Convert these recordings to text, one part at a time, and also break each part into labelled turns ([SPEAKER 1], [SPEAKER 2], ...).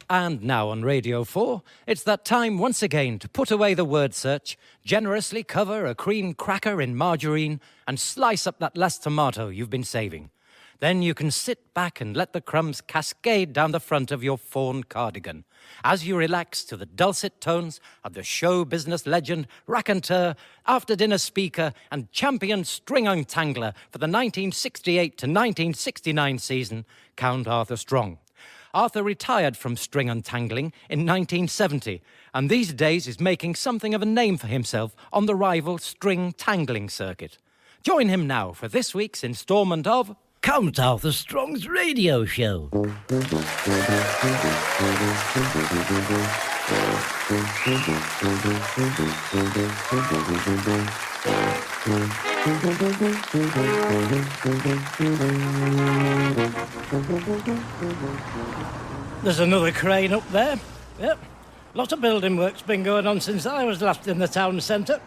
[SPEAKER 1] And now on Radio 4, it's that time once again to put away the word search, generously cover a cream cracker in margarine, and slice up that last tomato you've been saving. Then you can sit back and let the crumbs cascade down the front of your fawn cardigan as you relax to the dulcet tones of the show business legend, raconteur, after-dinner speaker, and champion string untangler for the 1968 to 1969 season, Count Arthur Strong. Arthur retired from string untangling in 1970, and these days is making something of a name for himself on the rival string tangling circuit. Join him now for this week's instalment of
[SPEAKER 2] Count Arthur Strong's radio show.
[SPEAKER 3] There's another crane up there. Yep. Lot of building work's been going on since I was last in the town centre.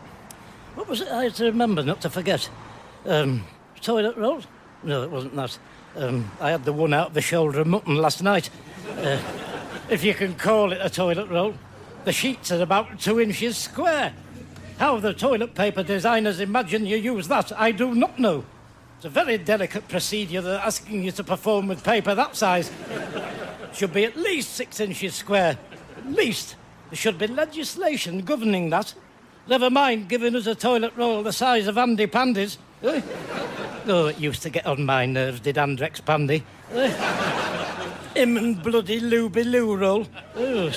[SPEAKER 3] What was it I had to remember not to forget? Toilet roll? No, it wasn't that. I had the one out of the shoulder of mutton last night. If you can call it a toilet roll. The sheets are about 2 inches square. How the toilet paper designers imagine you use that, I do not know. It's a very delicate procedure they're asking you to perform with paper that size. Should be at least 6 inches square. At least. There should be legislation governing that. Never mind giving us a toilet roll the size of Andy Pandy's. Eh? Oh, it used to get on my nerves, did Andrex Pandy. Him and bloody Looby Loo roll. Oh,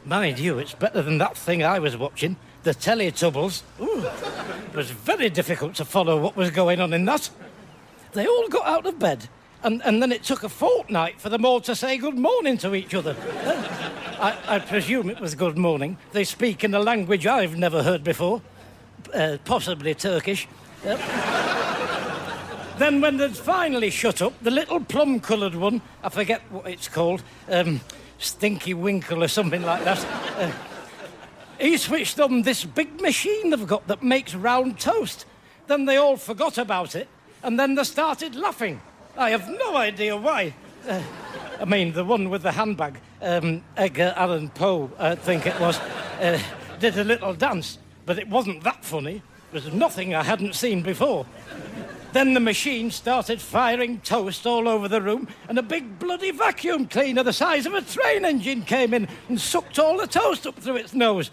[SPEAKER 3] mind you, it's better than that thing I was watching, the Teletubbies. Ooh, it was very difficult to follow what was going on in that. They all got out of bed, and then it took a fortnight for them all to say good morning to each other. I presume it was good morning. They speak in a language I've never heard before. Possibly Turkish. Then when they'd finally shut up, the little plum-coloured one, I forget what it's called, Stinky Winkle or something like that, he switched on this big machine they've got that makes round toast. Then they all forgot about it, and then they started laughing. I have no idea why. I mean, the one with the handbag, Edgar Allan Poe, I think it was, did a little dance, but it wasn't that funny. It was nothing I hadn't seen before. Then the machine started firing toast all over the room, and a big bloody vacuum cleaner the size of a train engine came in and sucked all the toast up through its nose.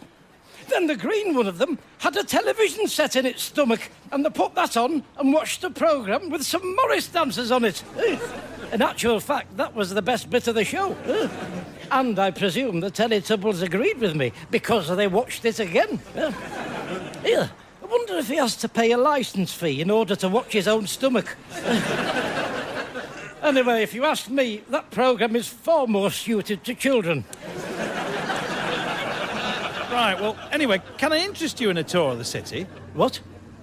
[SPEAKER 3] Then the green one of them had a television set in its stomach, and they put that on and watched a programme with some Morris dancers on it. In actual fact, that was the best bit of the show. And I presume the Teletubbies agreed with me, because they watched it again. Here, I wonder if he has to pay a licence fee in order to watch his own stomach. Anyway, if you ask me, that programme is far more suited to children.
[SPEAKER 4] Right, well, anyway, can I interest you in a tour of the city?
[SPEAKER 3] What?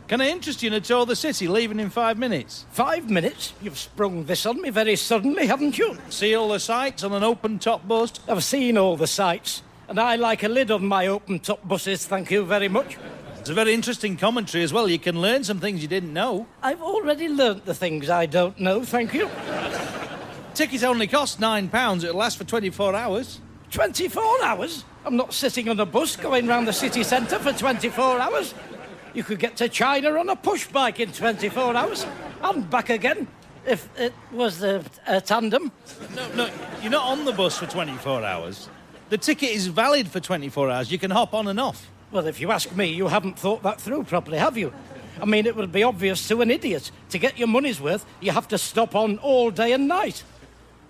[SPEAKER 4] Can I interest you in a tour of the city, leaving in 5 minutes?
[SPEAKER 3] 5 minutes? You've sprung this on me very suddenly, haven't you?
[SPEAKER 4] See all the sights on an open-top bus?
[SPEAKER 3] I've seen all the sights, and I like a lid on my open-top buses, thank you very much.
[SPEAKER 4] It's a very interesting commentary as well. You can learn some things you didn't know.
[SPEAKER 3] I've already learnt the things I don't know, thank you.
[SPEAKER 4] Ticket only costs £9. It'll last for 24 hours.
[SPEAKER 3] 24 hours? I'm not sitting on a bus going round the city centre for 24 hours. You could get to China on a push bike in 24 hours and back again, if it was a tandem.
[SPEAKER 4] No, you're not on the bus for 24 hours. The ticket is valid for 24 hours. You can hop on and off.
[SPEAKER 3] Well, if you ask me, you haven't thought that through properly, have you? I mean, it would be obvious to an idiot. To get your money's worth, you have to stop on all day and night.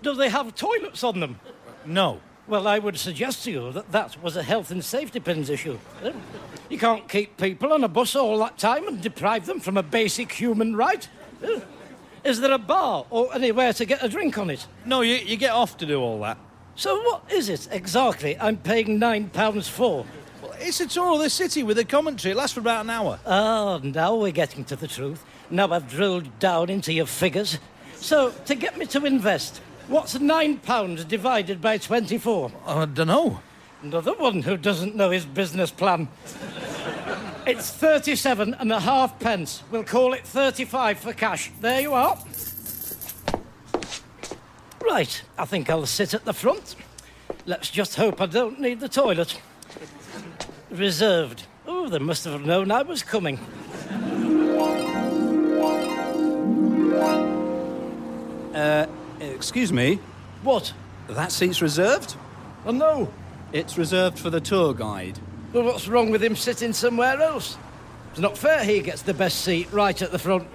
[SPEAKER 3] Do they have toilets on them?
[SPEAKER 4] No.
[SPEAKER 3] Well, I would suggest to you that that was a health and safety pins issue. You can't keep people on a bus all that time and deprive them from a basic human right. Is there a bar or anywhere to get a drink on it?
[SPEAKER 4] No, you get off to do all that.
[SPEAKER 3] So what is it exactly I'm paying £9 for?
[SPEAKER 4] Well, it's a tour of the city with a commentary. It lasts for about an hour.
[SPEAKER 3] Oh, now we're getting to the truth. Now I've drilled down into your figures. So, to get me to invest, what's £9 divided by 24?
[SPEAKER 4] I don't know.
[SPEAKER 3] Another one who doesn't know his business plan. It's 37.5 pence. We'll call it 35 for cash. There you are. Right, I think I'll sit at the front. Let's just hope I don't need the toilet. Reserved. Oh, they must have known I was coming.
[SPEAKER 5] Excuse me,
[SPEAKER 3] What?
[SPEAKER 5] that seat's reserved?
[SPEAKER 3] Oh, no.
[SPEAKER 5] It's reserved for the tour guide.
[SPEAKER 3] Well, what's wrong with him sitting somewhere else? It's not fair he gets the best seat right at the front.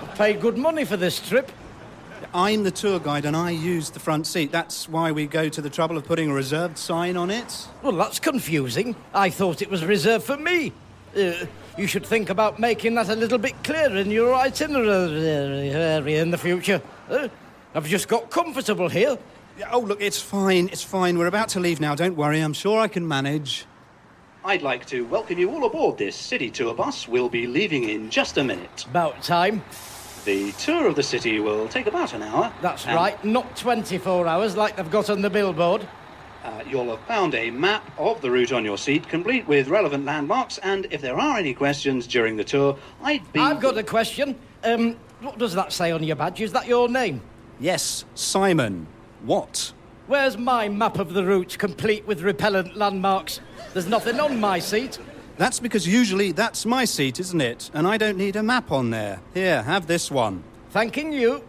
[SPEAKER 3] I've paid good money for this trip.
[SPEAKER 5] I'm the tour guide and I use the front seat. That's why we go to the trouble of putting a reserved sign on it.
[SPEAKER 3] Well, that's confusing. I thought it was reserved for me. You should think about making that a little bit clearer in your itinerary in the future. I've just got comfortable here.
[SPEAKER 5] Oh, look, it's fine. It's fine. We're about to leave now. Don't worry. I'm sure I can manage.
[SPEAKER 6] I'd like to welcome you all aboard this city tour bus. We'll be leaving in just a minute.
[SPEAKER 3] About time.
[SPEAKER 6] The tour of the city will take about an hour.
[SPEAKER 3] That's right, not 24 hours like they've got on the billboard.
[SPEAKER 6] You'll have found a map of the route on your seat, complete with relevant landmarks, and if there are any questions during the tour, I've
[SPEAKER 3] got a question. What does that say on your badge? Is that your name?
[SPEAKER 5] Yes, Simon. What?
[SPEAKER 3] Where's my map of the route, complete with repellent landmarks? There's nothing on my seat.
[SPEAKER 5] That's because usually that's my seat, isn't it? And I don't need a map on there. Here, have this one.
[SPEAKER 3] Thanking you.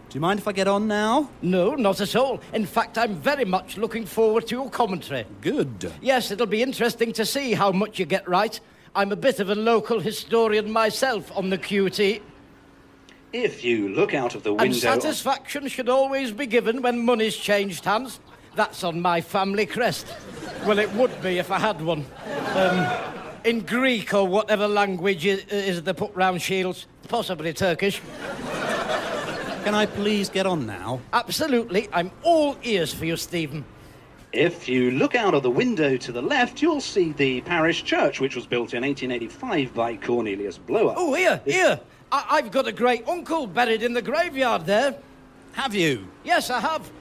[SPEAKER 5] Do you mind if I get on now?
[SPEAKER 3] No, not at all. In fact, I'm very much looking forward to your commentary.
[SPEAKER 5] Good.
[SPEAKER 3] Yes, it'll be interesting to see how much you get right. I'm a bit of a local historian myself on the QT.
[SPEAKER 6] If you look out of the window...
[SPEAKER 3] And satisfaction should always be given when money's changed hands. That's on my family crest. Well, it would be if I had one. In Greek or whatever language is they put round shields. Possibly Turkish.
[SPEAKER 5] Can I please get on now?
[SPEAKER 3] Absolutely. I'm all ears for you, Stephen.
[SPEAKER 6] If you look out of the window to the left, you'll see the parish church, which was built in 1885 by Cornelius Blower.
[SPEAKER 3] Oh, here. I've got a great uncle buried in the graveyard there.
[SPEAKER 5] Have you?
[SPEAKER 3] Yes, I have.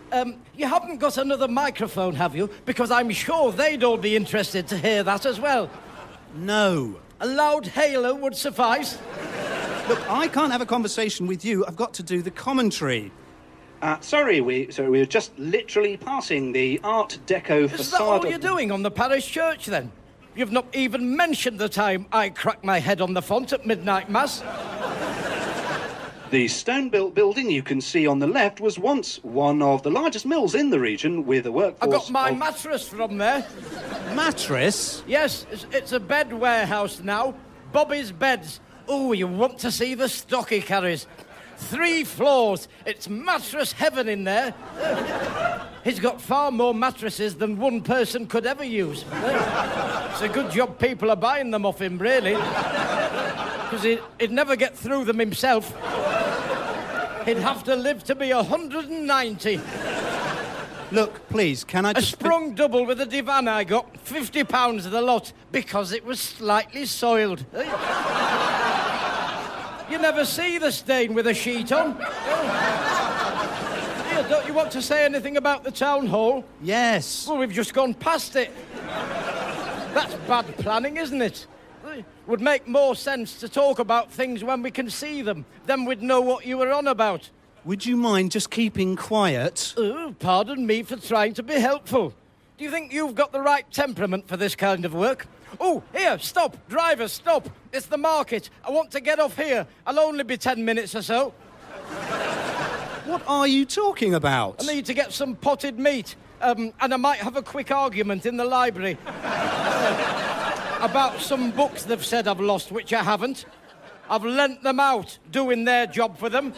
[SPEAKER 3] You haven't got another microphone, have you? Because I'm sure they'd all be interested to hear that as well.
[SPEAKER 5] No.
[SPEAKER 3] A loud hailer would suffice.
[SPEAKER 5] Look, I can't have a conversation with you. I've got to do the commentary.
[SPEAKER 6] Sorry, we were just literally passing the Art Deco facade.
[SPEAKER 3] Is that all you're doing on the parish church, then? You've not even mentioned the time I cracked my head on the font at midnight mass.
[SPEAKER 6] The stone-built building you can see on the left was once one of the largest mills in the region with a workforce.
[SPEAKER 3] I got my mattress from there.
[SPEAKER 5] Mattress?
[SPEAKER 3] Yes, it's a bed warehouse now. Bobby's Beds. Oh, you want to see the stock he carries. 3 floors. It's mattress heaven in there. He's got far more mattresses than one person could ever use. It's a good job people are buying them off him, really. Because he'd never get through them himself. He'd have to live to be 190.
[SPEAKER 5] Look, please, can I
[SPEAKER 3] A
[SPEAKER 5] just...
[SPEAKER 3] sprung double with a divan I got. £50 the lot, because it was slightly soiled. You never see the stain with a sheet on. Here, don't you want to say anything about the town hall?
[SPEAKER 5] Yes.
[SPEAKER 3] Well, we've just gone past it. That's bad planning, isn't it? Would make more sense to talk about things when we can see them. Then we'd know what you were on about.
[SPEAKER 5] Would you mind just keeping quiet?
[SPEAKER 3] Oh, pardon me for trying to be helpful. Do you think you've got the right temperament for this kind of work? Oh, here, stop. Driver, stop. It's the market. I want to get off here. I'll only be 10 minutes or so.
[SPEAKER 5] What are you talking about?
[SPEAKER 3] I need to get some potted meat. And I might have a quick argument in the library. About some books they've said I've lost, which I haven't. I've lent them out, doing their job for them.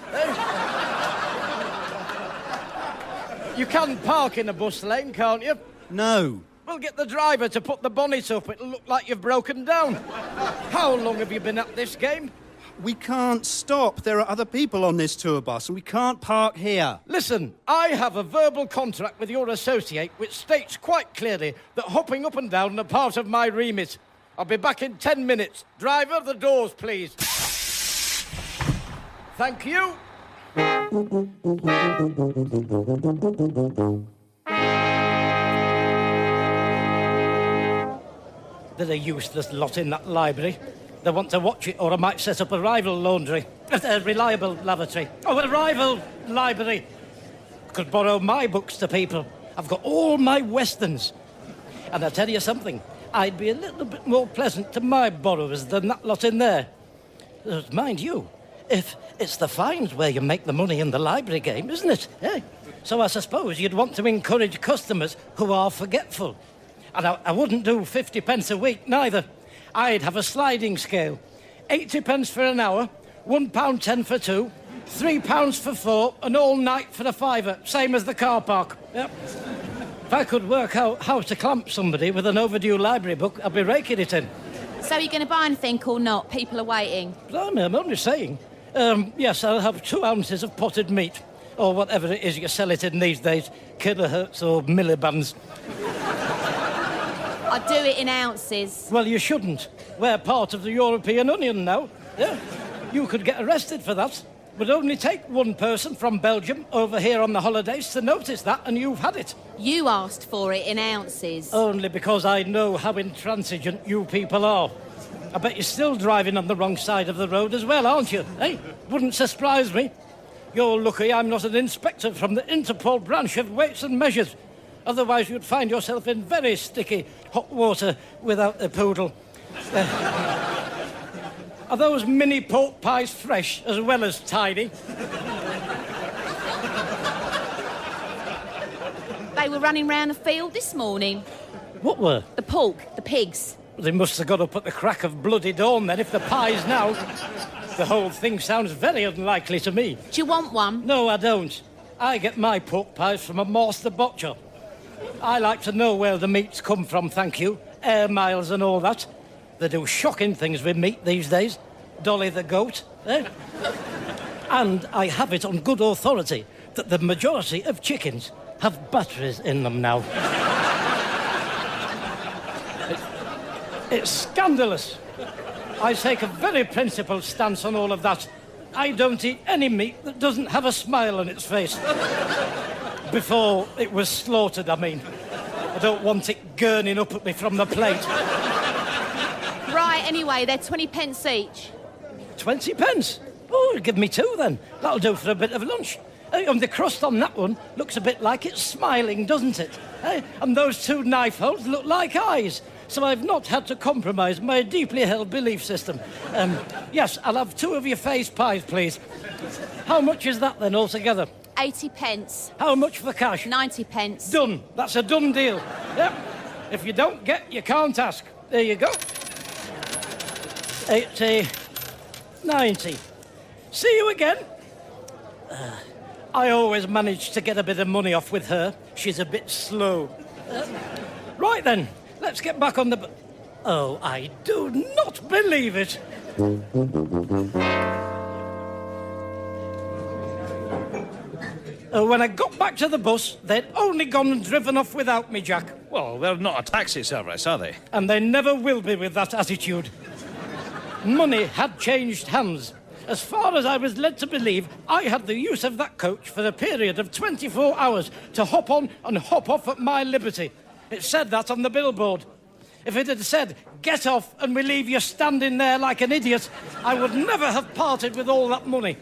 [SPEAKER 3] You can park in a bus lane, can't you?
[SPEAKER 5] No.
[SPEAKER 3] Well, get the driver to put the bonnet up. It'll look like you've broken down. How long have you been at this game?
[SPEAKER 5] We can't stop. There are other people on this tour bus, and we can't park here.
[SPEAKER 3] Listen, I have a verbal contract with your associate which states quite clearly that hopping up and down are part of my remit. I'll be back in 10 minutes. Driver, the doors, please. Thank you. They're a useless lot in that library. They want to watch it, or I might set up a rival laundry. A reliable lavatory. Oh, a rival library. Could borrow my books to people. I've got all my westerns. And I tell you something, I'd be a little bit more pleasant to my borrowers than that lot in there. Mind you, if it's the fines where you make the money in the library game, isn't it? Eh? So I suppose you'd want to encourage customers who are forgetful. And I wouldn't do 50 pence a week, neither. I'd have a sliding scale. 80 pence for an hour, £1.10 for two, £3 for four, and all night for a fiver, same as the car park. Yep. If I could work out how to clamp somebody with an overdue library book, I'd be raking it in.
[SPEAKER 7] So are you going to buy anything or not? People are waiting.
[SPEAKER 3] Blimey, I'm only saying. Yes, I'll have 2 ounces of potted meat, or whatever it is you sell it in these days, kilohertz or millibands.
[SPEAKER 7] I'd do it in ounces.
[SPEAKER 3] Well, you shouldn't. We're part of the European Union now. Yeah. You could get arrested for that. Would only take one person from Belgium over here on the holidays to notice that, and you've had it.
[SPEAKER 7] You asked for it in ounces.
[SPEAKER 3] Only because I know how intransigent you people are. I bet you're still driving on the wrong side of the road as well, aren't you? Eh? Wouldn't surprise me. You're lucky I'm not an inspector from the Interpol branch of weights and measures. Otherwise you'd find yourself in very sticky hot water without the poodle. Are those mini pork pies fresh as well as tidy?
[SPEAKER 7] They were running round the field this morning.
[SPEAKER 3] What were?
[SPEAKER 7] The pork, the pigs.
[SPEAKER 3] They must have got up at the crack of bloody dawn then, if the pies now. The whole thing sounds very unlikely to me.
[SPEAKER 7] Do you want one?
[SPEAKER 3] No, I don't. I get my pork pies from a master butcher. I like to know where the meats come from, thank you. Air miles and all that. They do shocking things with meat these days. Dolly the goat, eh? And I have it on good authority that the majority of chickens have batteries in them now. It's scandalous. I take a very principled stance on all of that. I don't eat any meat that doesn't have a smile on its face. Before it was slaughtered, I mean. I don't want it gurning up at me from the plate.
[SPEAKER 7] Right, anyway, they're 20 pence each.
[SPEAKER 3] 20 pence? Oh, give me 2 then. That'll do for a bit of lunch. And the crust on that one looks a bit like it's smiling, doesn't it? And those 2 knife holes look like eyes. So I've not had to compromise my deeply held belief system. Yes, I'll have 2 of your face pies, please. How much is that then altogether?
[SPEAKER 7] 80 pence.
[SPEAKER 3] How much for cash?
[SPEAKER 7] 90 pence.
[SPEAKER 3] Done. That's a done deal. Yep. If you don't get, you can't ask. There you go. 80, 90. See you again. I always manage to get a bit of money off with her. She's a bit slow. Right then, let's get back on the... Oh, I do not believe it. When I got back to the bus, they'd only gone and driven off without me, Jack.
[SPEAKER 4] Well, they're not a taxi service, are they?
[SPEAKER 3] And they never will be with that attitude. Money had changed hands. As far as I was led to believe, I had the use of that coach for a period of 24 hours to hop on and hop off at my liberty. It said that on the billboard. If it had said, get off and we leave you standing there like an idiot, I would never have parted with all that money.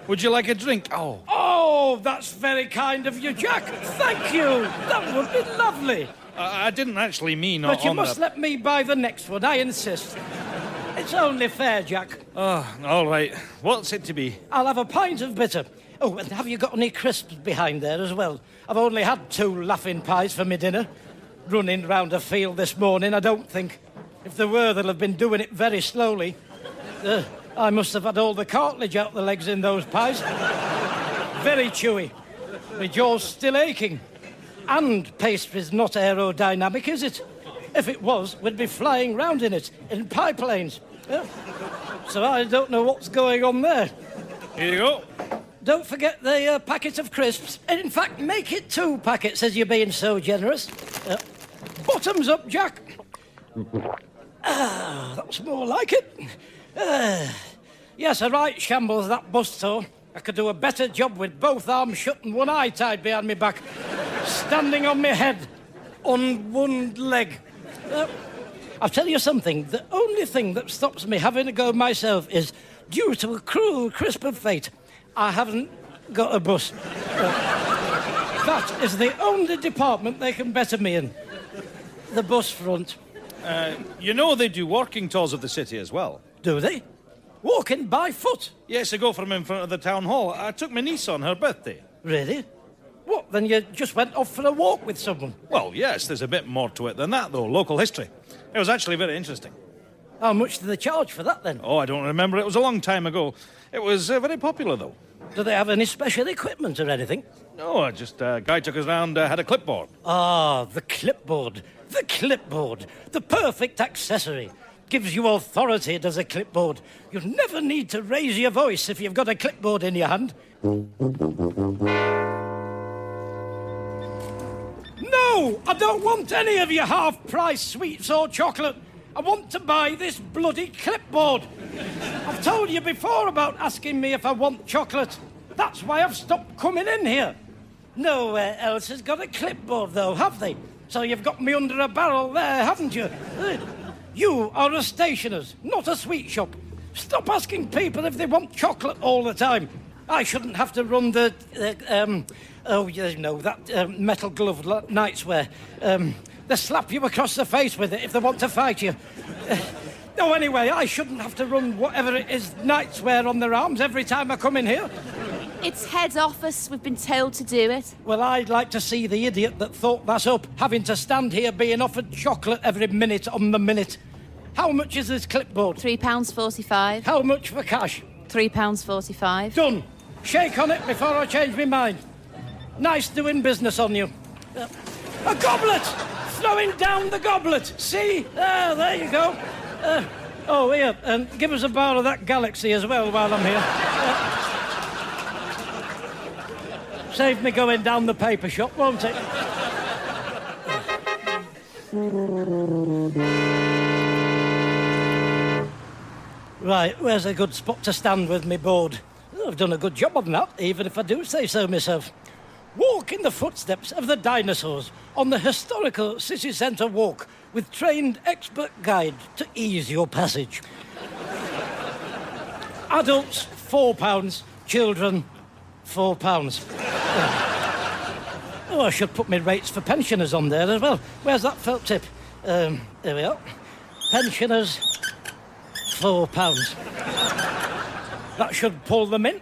[SPEAKER 4] Would you like a drink?
[SPEAKER 3] Oh, that's very kind of you, Jack. Thank you. That would be lovely.
[SPEAKER 4] I didn't actually mean
[SPEAKER 3] But you
[SPEAKER 4] on
[SPEAKER 3] must
[SPEAKER 4] the...
[SPEAKER 3] let me buy the next one, I insist. It's only fair, Jack.
[SPEAKER 4] Oh, all right. What's it to be?
[SPEAKER 3] I'll have a pint of bitter. Oh, and have you got any crisps behind there as well? I've only had 2 laughing pies for my dinner. Running round a field this morning, I don't think. If there were, they'll have been doing it very slowly. I must have had all the cartilage out the legs in those pies. Very chewy. My jaw's still aching. And pastry's not aerodynamic, is it? If it was, we'd be flying round in it, in pipeplanes. So I don't know what's going on there.
[SPEAKER 4] Here you go.
[SPEAKER 3] Don't forget the packet of crisps. In fact, make it 2 packets, as you're being so generous. Bottoms up, Jack. That's more like it. Yes, a right shambles, that bus tour. I could do a better job with both arms shut and one eye tied behind me back. Standing on my head, on one leg. I'll tell you something. The only thing that stops me having a go myself is due to a cruel crisp of fate. I haven't got a bus. That is the only department they can better me in. The bus front.
[SPEAKER 4] You know they do walking tours of the city as well.
[SPEAKER 3] Do they? Walking by foot?
[SPEAKER 4] Yes, I go from in front of the town hall. I took my niece on her birthday.
[SPEAKER 3] Really? What, then you just went off for a walk with someone?
[SPEAKER 4] Well, yes, there's a bit more to it than that, though. Local history. It was actually very interesting.
[SPEAKER 3] How much do they charge for that, then?
[SPEAKER 4] Oh, I don't remember. It was a long time ago. It was very popular, though.
[SPEAKER 3] Do they have any special equipment or anything?
[SPEAKER 4] No, just a guy took us round, had a clipboard.
[SPEAKER 3] Ah, the clipboard. The clipboard. The perfect accessory. Gives you authority, does a clipboard. You never need to raise your voice if you've got a clipboard in your hand. No! I don't want any of your half-price sweets or chocolate. I want to buy this bloody clipboard. I've told you before about asking me if I want chocolate. That's why I've stopped coming in here. Nowhere else has got a clipboard, though, have they? So you've got me under a barrel there, haven't you? You are a stationer's, not a sweet shop. Stop asking people if they want chocolate all the time. I shouldn't have to run the metal glove knights wear. They slap you across the face with it if they want to fight you. Anyway, I shouldn't have to run whatever it is knights wear on their arms every time I come in here.
[SPEAKER 7] It's head office. We've been told to do it.
[SPEAKER 3] Well, I'd like to see the idiot that thought that up, having to stand here being offered chocolate every minute on the minute. How much is this clipboard?
[SPEAKER 7] £3.45.
[SPEAKER 3] How much for cash?
[SPEAKER 7] £3.45.
[SPEAKER 3] Done. Shake on it before I change my mind. Nice doing business on you. A goblet! Throwing down the goblet. See? There you go. Here, give us a bar of that Galaxy as well while I'm here. Save me going down the paper shop, won't it? Right, where's a good spot to stand with me board? I've done a good job on that, even if I do say so myself. Walk in the footsteps of the dinosaurs on the historical city centre walk with trained expert guide to ease your passage. Adults, £4. Children, £4. I should put my rates for pensioners on there as well. Where's that felt tip? There we are. Pensioners, £4. That should pull them in.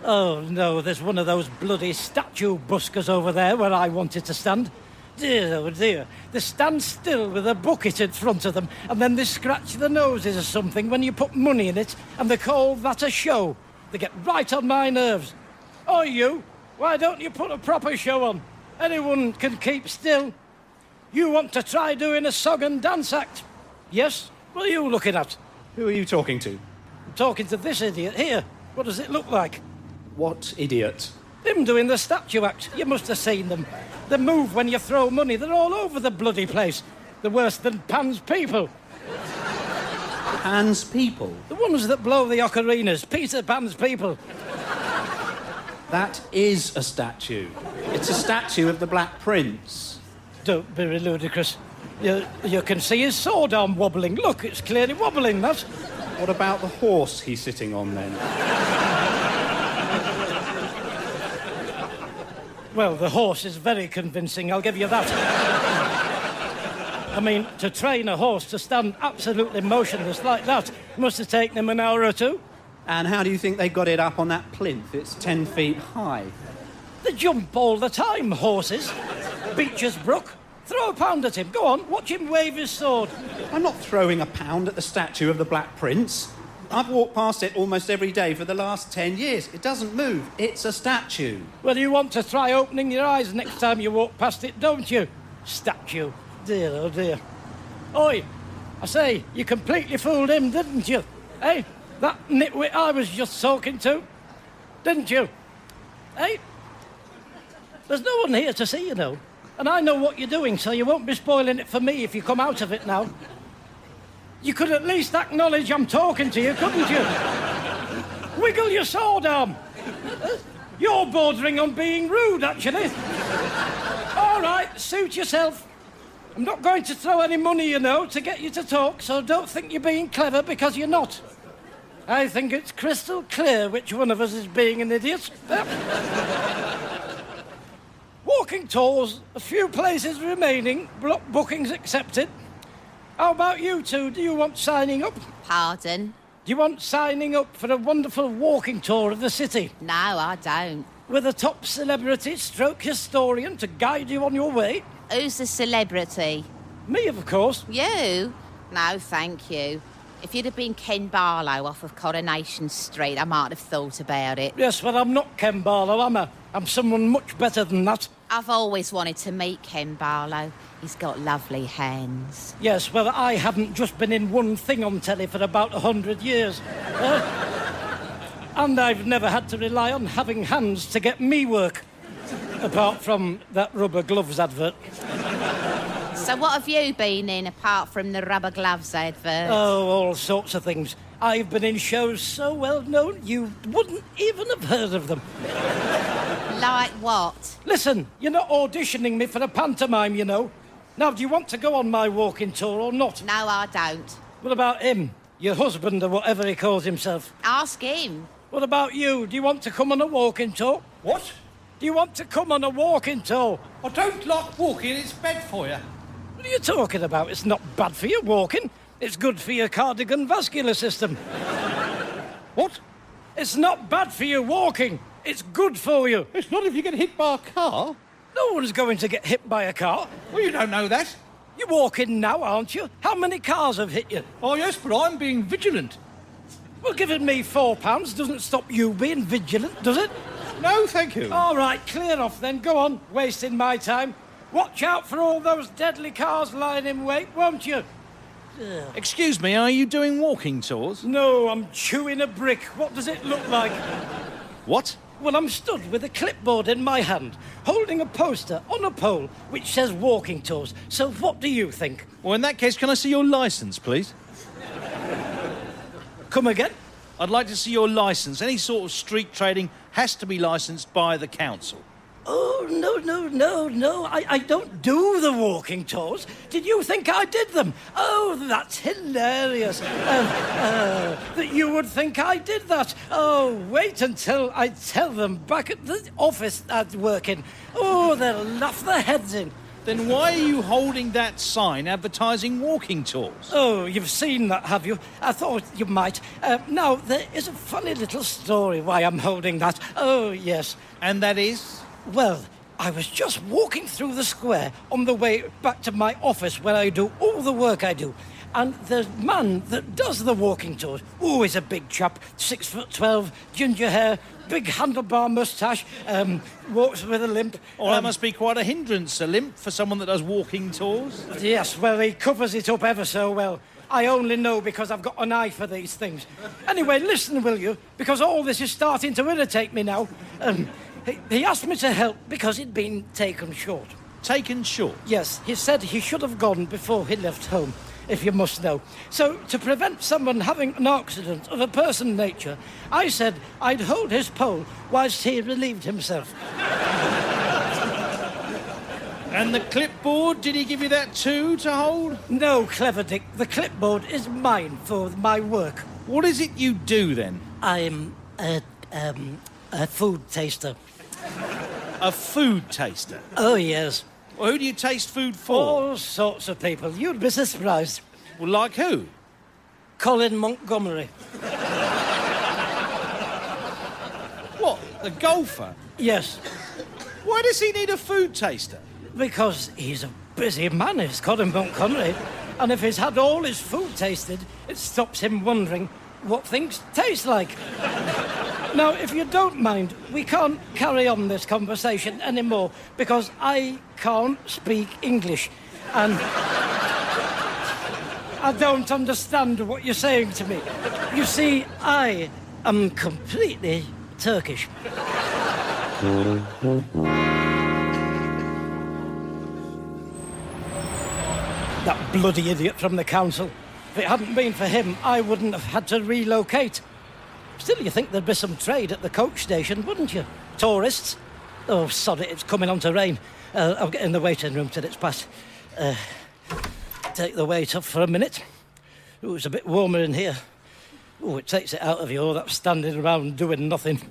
[SPEAKER 3] Oh, no, there's one of those bloody statue buskers over there where I wanted to stand. Dear, oh dear. They stand still with a bucket in front of them and then they scratch their noses or something when you put money in it and they call that a show. They get right on my nerves. Oh, you, why don't you put a proper show on? Anyone can keep still. You want to try doing a song and dance act? Yes? What are you looking at?
[SPEAKER 5] Who are you talking to?
[SPEAKER 3] I'm talking to this idiot here. What does it look like?
[SPEAKER 5] What idiot?
[SPEAKER 3] Him doing the statue act. You must have seen them. They move when you throw money. They're all over the bloody place. They're worse than Pan's people.
[SPEAKER 5] Pan's people?
[SPEAKER 3] The ones that blow the ocarinas. Peter Pan's people.
[SPEAKER 5] That is a statue. It's a statue of the Black Prince.
[SPEAKER 3] Don't be ludicrous. You can see his sword arm wobbling. Look, it's clearly wobbling, that.
[SPEAKER 5] What about the horse he's sitting on, then?
[SPEAKER 3] Well, the horse is very convincing, I'll give you that. I mean, to train a horse to stand absolutely motionless like that must have taken him an hour or two.
[SPEAKER 5] And how do you think they got it up on that plinth? It's 10 feet high.
[SPEAKER 3] They jump all the time, horses. Beecher's Brook. Throw a pound at him. Go on, watch him wave his sword.
[SPEAKER 5] I'm not throwing a pound at the statue of the Black Prince. I've walked past it almost every day for the last 10 years. It doesn't move. It's a statue.
[SPEAKER 3] Well, you want to try opening your eyes next time you walk past it, don't you? Statue. Dear, oh dear. Oi, I say, you completely fooled him, didn't you? Eh? That nitwit I was just talking to. Didn't you? Eh? There's no one here to see, you know. And I know what you're doing, so you won't be spoiling it for me if you come out of it now. You could at least acknowledge I'm talking to you, couldn't you? Wiggle your sword arm. You're bordering on being rude, actually. All right, suit yourself. I'm not going to throw any money, you know, to get you to talk, so don't think you're being clever because you're not. I think it's crystal clear which one of us is being an idiot. walking tours, a few places remaining, block bookings accepted. How about you two? Do you want signing up?
[SPEAKER 7] Pardon?
[SPEAKER 3] Do you want signing up for a wonderful walking tour of the city?
[SPEAKER 7] No, I don't.
[SPEAKER 3] With a top celebrity stroke historian to guide you on your way?
[SPEAKER 7] Who's the celebrity?
[SPEAKER 3] Me, of course.
[SPEAKER 7] You? No, thank you. If you'd have been Ken Barlow off of Coronation Street, I might have thought about it.
[SPEAKER 3] Yes, well, I'm not Ken Barlow, am I? I'm someone much better than that.
[SPEAKER 7] I've always wanted to meet Ken Barlow. He's got lovely hands.
[SPEAKER 3] Yes, well, I haven't just been in one thing on telly for about 100 years. And I've never had to rely on having hands to get me work. Apart from that rubber gloves advert.
[SPEAKER 7] So what have you been in apart from the rubber gloves advert?
[SPEAKER 3] Oh, all sorts of things. I've been in shows so well known you wouldn't even have heard of them.
[SPEAKER 7] Like what?
[SPEAKER 3] Listen, you're not auditioning me for a pantomime, you know. Now, do you want to go on my walking tour or not?
[SPEAKER 7] No, I don't.
[SPEAKER 3] What about him? Your husband or whatever he calls himself?
[SPEAKER 7] Ask him.
[SPEAKER 3] What about you? Do you want to come on a walking tour?
[SPEAKER 8] What?
[SPEAKER 3] Do you want to come on a walking tour?
[SPEAKER 8] I don't like walking, it's bad for you.
[SPEAKER 3] What are you talking about? It's not bad for you walking. It's good for your cardigan vascular system.
[SPEAKER 8] What?
[SPEAKER 3] It's not bad for you walking. It's good for you.
[SPEAKER 8] It's not if you get hit by a car.
[SPEAKER 3] No one's going to get hit by a car.
[SPEAKER 8] Well, you don't know that.
[SPEAKER 3] You're walking now, aren't you? How many cars have hit you?
[SPEAKER 8] Oh, yes, but I'm being vigilant.
[SPEAKER 3] Well, giving me £4 doesn't stop you being vigilant, does it?
[SPEAKER 8] No, thank you.
[SPEAKER 3] All right, clear off then. Go on, wasting my time. Watch out for all those deadly cars lying in wait, won't you?
[SPEAKER 4] Excuse me, are you doing walking tours?
[SPEAKER 3] No, I'm chewing a brick. What does it look like?
[SPEAKER 4] What?
[SPEAKER 3] Well, I'm stood with a clipboard in my hand, holding a poster on a pole which says walking tours. So what do you think?
[SPEAKER 4] Well, in that case, can I see your licence, please?
[SPEAKER 3] Come again?
[SPEAKER 4] I'd like to see your licence. Any sort of street trading has to be licensed by the council.
[SPEAKER 3] Oh, no. I don't do the walking tours. Did you think I did them? Oh, that's hilarious. That you would think I did that. Oh, wait until I tell them back at the office I'd work in. Oh, they'll laugh their heads in.
[SPEAKER 4] Then why are you holding that sign advertising walking tours?
[SPEAKER 3] Oh, you've seen that, have you? I thought you might. Now, there is a funny little story why I'm holding that. Oh, yes.
[SPEAKER 4] And that is?
[SPEAKER 3] Well, I was just walking through the square on the way back to my office where I do all the work I do. And the man that does the walking tours, oh, he's a big chap, 6'12", ginger hair, big handlebar moustache, walks with a limp.
[SPEAKER 4] Oh, that must be quite a hindrance, a limp, for someone that does walking tours.
[SPEAKER 3] Yes, well, he covers it up ever so well. I only know because I've got an eye for these things. Anyway, listen, will you? Because all this is starting to irritate me now. He asked me to help because he'd been taken short.
[SPEAKER 4] Taken short?
[SPEAKER 3] Yes, he said he should have gone before he left home, if you must know. So, to prevent someone having an accident of a person nature, I said I'd hold his pole whilst he relieved himself.
[SPEAKER 4] And the clipboard, did he give you that too to hold?
[SPEAKER 3] No, clever Dick, the clipboard is mine for my work.
[SPEAKER 4] What is it you do then?
[SPEAKER 3] I'm a food taster.
[SPEAKER 4] A food taster?
[SPEAKER 3] Oh, yes.
[SPEAKER 4] Well, who do you taste food for?
[SPEAKER 3] All sorts of people. You'd be surprised.
[SPEAKER 4] Well, like who?
[SPEAKER 3] Colin Montgomery.
[SPEAKER 4] What, the golfer?
[SPEAKER 3] Yes,
[SPEAKER 4] Why does he need a food taster?
[SPEAKER 3] because he's a busy man, is Colin Montgomery. And if he's had all his food tasted, it stops him wondering what things taste like. Now, if you don't mind, we can't carry on this conversation anymore because I can't speak English. And I don't understand what you're saying to me. You see, I am completely Turkish. That bloody idiot from the council. If it hadn't been for him, I wouldn't have had to relocate. Still, you think there'd be some trade at the coach station, wouldn't you? Tourists? Oh, sod it, it's coming on to rain. I'll get in the waiting room till it's past. Take the weight off for a minute. Ooh, it's a bit warmer in here. Oh, it takes it out of you, all that standing around doing nothing.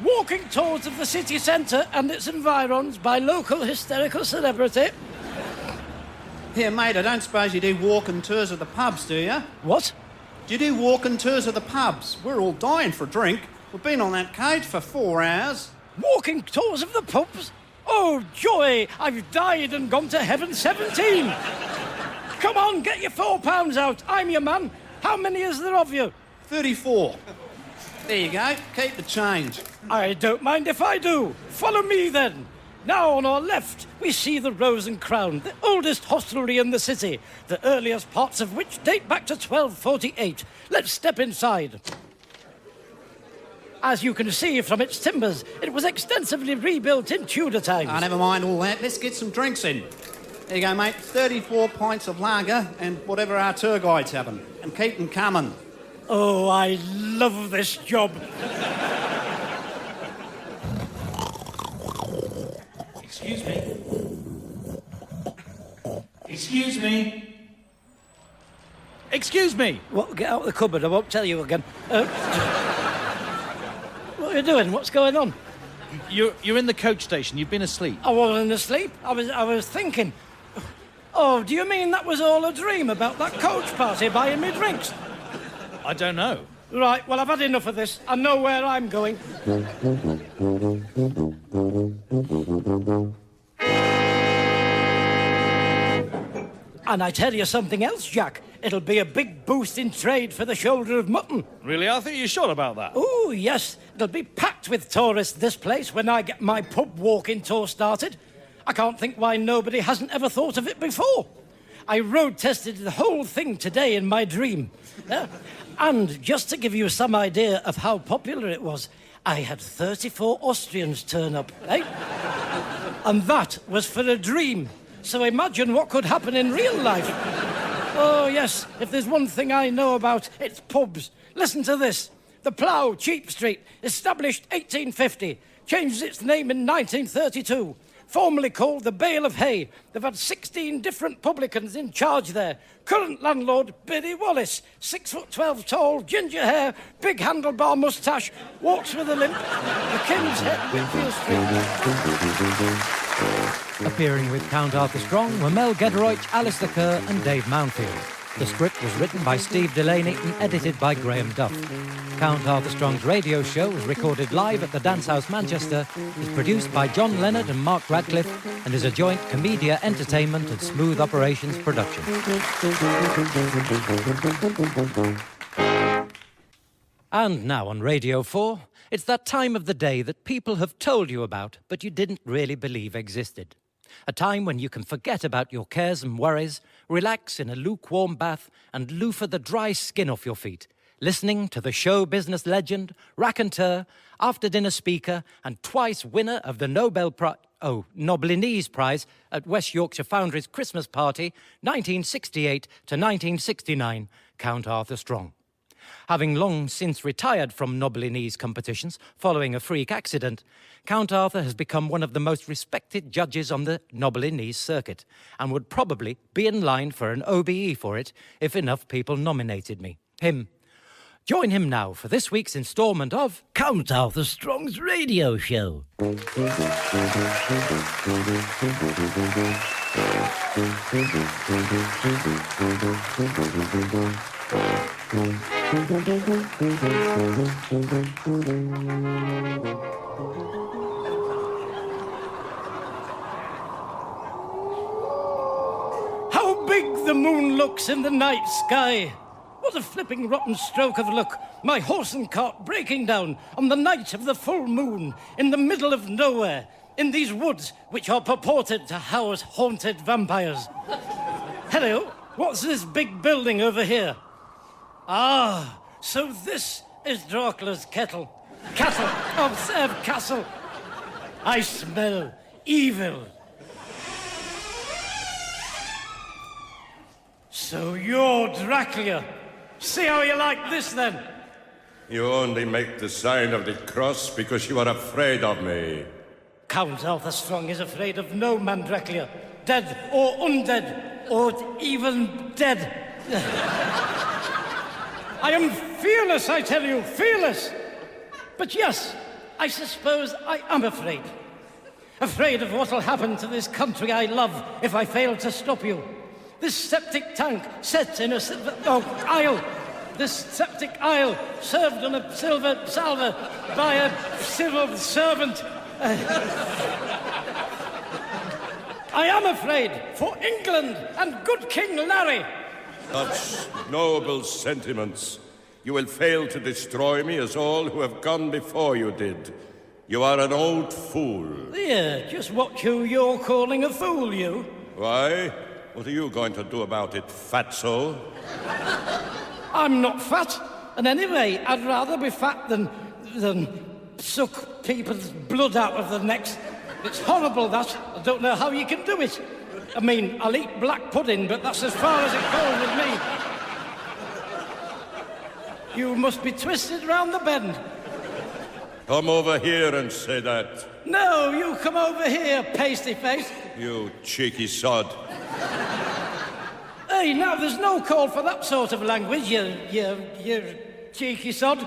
[SPEAKER 3] walking tours of the city centre and its environs by local hysterical celebrity.
[SPEAKER 5] Here, mate, I don't suppose you do walking tours of the pubs, do you?
[SPEAKER 3] What?
[SPEAKER 5] Do you do walking tours of the pubs? We're all dying for a drink. We've been on that cage for 4 hours.
[SPEAKER 3] Walking tours of the pubs? Oh, joy! I've died and gone to heaven 17. Come on, get your £4 out. I'm your man. How many is there of you?
[SPEAKER 5] 34. There you go. Keep the change.
[SPEAKER 3] I don't mind if I do. Follow me, then. Now, on our left, we see the Rose and Crown, the oldest hostelry in the city, the earliest parts of which date back to 1248. Let's step inside. As you can see from its timbers, it was extensively rebuilt in Tudor times.
[SPEAKER 5] Never mind all that. Let's get some drinks in. There you go, mate. 34 pints of lager and whatever our tour guide's having. And keep them coming.
[SPEAKER 3] Oh, I love this job.
[SPEAKER 4] Excuse me. Excuse me. Excuse me.
[SPEAKER 3] What? Get out of the cupboard. I won't tell you again. What are you doing? What's going on?
[SPEAKER 4] You're in the coach station. You've been asleep.
[SPEAKER 3] I wasn't asleep. I was thinking. Oh, do you mean that was all a dream about that coach party buying me drinks?
[SPEAKER 4] I don't know.
[SPEAKER 3] Right, well, I've had enough of this. I know where I'm going. And I tell you something else, Jack. It'll be a big boost in trade for the shoulder of mutton.
[SPEAKER 4] Really, Arthur? You're sure about that?
[SPEAKER 3] Oh, yes. It'll be packed with tourists, this place, when I get my pub walking tour started. I can't think why nobody hasn't ever thought of it before. I road tested the whole thing today in my dream. And just to give you some idea of how popular it was, I had 34 Austrians turn up, eh? And that was for a dream. So imagine what could happen in real life. Oh, yes, if there's one thing I know about, it's pubs. Listen to this. The Plough, Cheap Street, established 1850, changed its name in 1932. Formerly called the Bale of Hay. They've had 16 different publicans in charge there. Current landlord, Biddy Wallace, 6'12" tall, ginger hair, big handlebar moustache, walks with a limp. The King's Head, Whitfield Street.
[SPEAKER 1] Appearing with Count Arthur Strong were Mel Gederoich, Alistair Kerr and Dave Mountfield. The script was written by Steve Delaney and edited by Graham Duff. Count Arthur Strong's radio show was recorded live at the Dance House Manchester, is produced by John Leonard and Mark Radcliffe, and is a joint Comedia Entertainment and Smooth Operations production. And now on Radio 4, it's that time of the day that people have told you about, but you didn't really believe existed. A time when you can forget about your cares and worries, relax in a lukewarm bath, and loofah the dry skin off your feet, listening to the show business legend, raconteur, after-dinner speaker, and twice winner of the Noblinese Prize at West Yorkshire Foundry's Christmas Party, 1968 to 1969, Count Arthur Strong. Having long since retired from Noblinese competitions following a freak accident, Count Arthur has become one of the most respected judges on the Noblinese circuit and would probably be in line for an OBE for it if enough people nominated him. Join him now for this week's instalment of
[SPEAKER 2] Count Arthur Strong's radio show.
[SPEAKER 3] How big the moon looks in the night sky. What a flipping rotten stroke of luck. My horse and cart breaking down on the night of the full moon in the middle of nowhere, in these woods which are purported to house haunted vampires. Hello, what's this big building over here? Ah, so this is Dracula's castle. I smell evil. So you're Dracula. See how you like this, then?
[SPEAKER 9] You only make the sign of the cross because you are afraid of me.
[SPEAKER 3] Count Arthur Strong is afraid of no man, Dracula. Dead or undead, or even dead. I am fearless, I tell you, fearless. But yes, I suppose I am afraid. Afraid of what'll happen to this country I love if I fail to stop you. This septic tank set in a aisle. This septic aisle served on a silver salver by a civil servant. I am afraid for England and good King Larry.
[SPEAKER 9] Such noble sentiments. You will fail to destroy me as all who have gone before you did. You are an old fool.
[SPEAKER 3] Yeah, just watch who you're calling a fool, you.
[SPEAKER 9] Why? What are you going to do about it, fatso?
[SPEAKER 3] I'm not fat. And anyway, I'd rather be fat than suck people's blood out of their necks. It's horrible, that. I don't know how you can do it. I mean, I'll eat black pudding, but that's as far as it goes with me. You must be twisted round the bend.
[SPEAKER 9] Come over here and say that.
[SPEAKER 3] No, you come over here, pasty face.
[SPEAKER 9] You cheeky sod.
[SPEAKER 3] Hey, now, there's no call for that sort of language, you cheeky sod.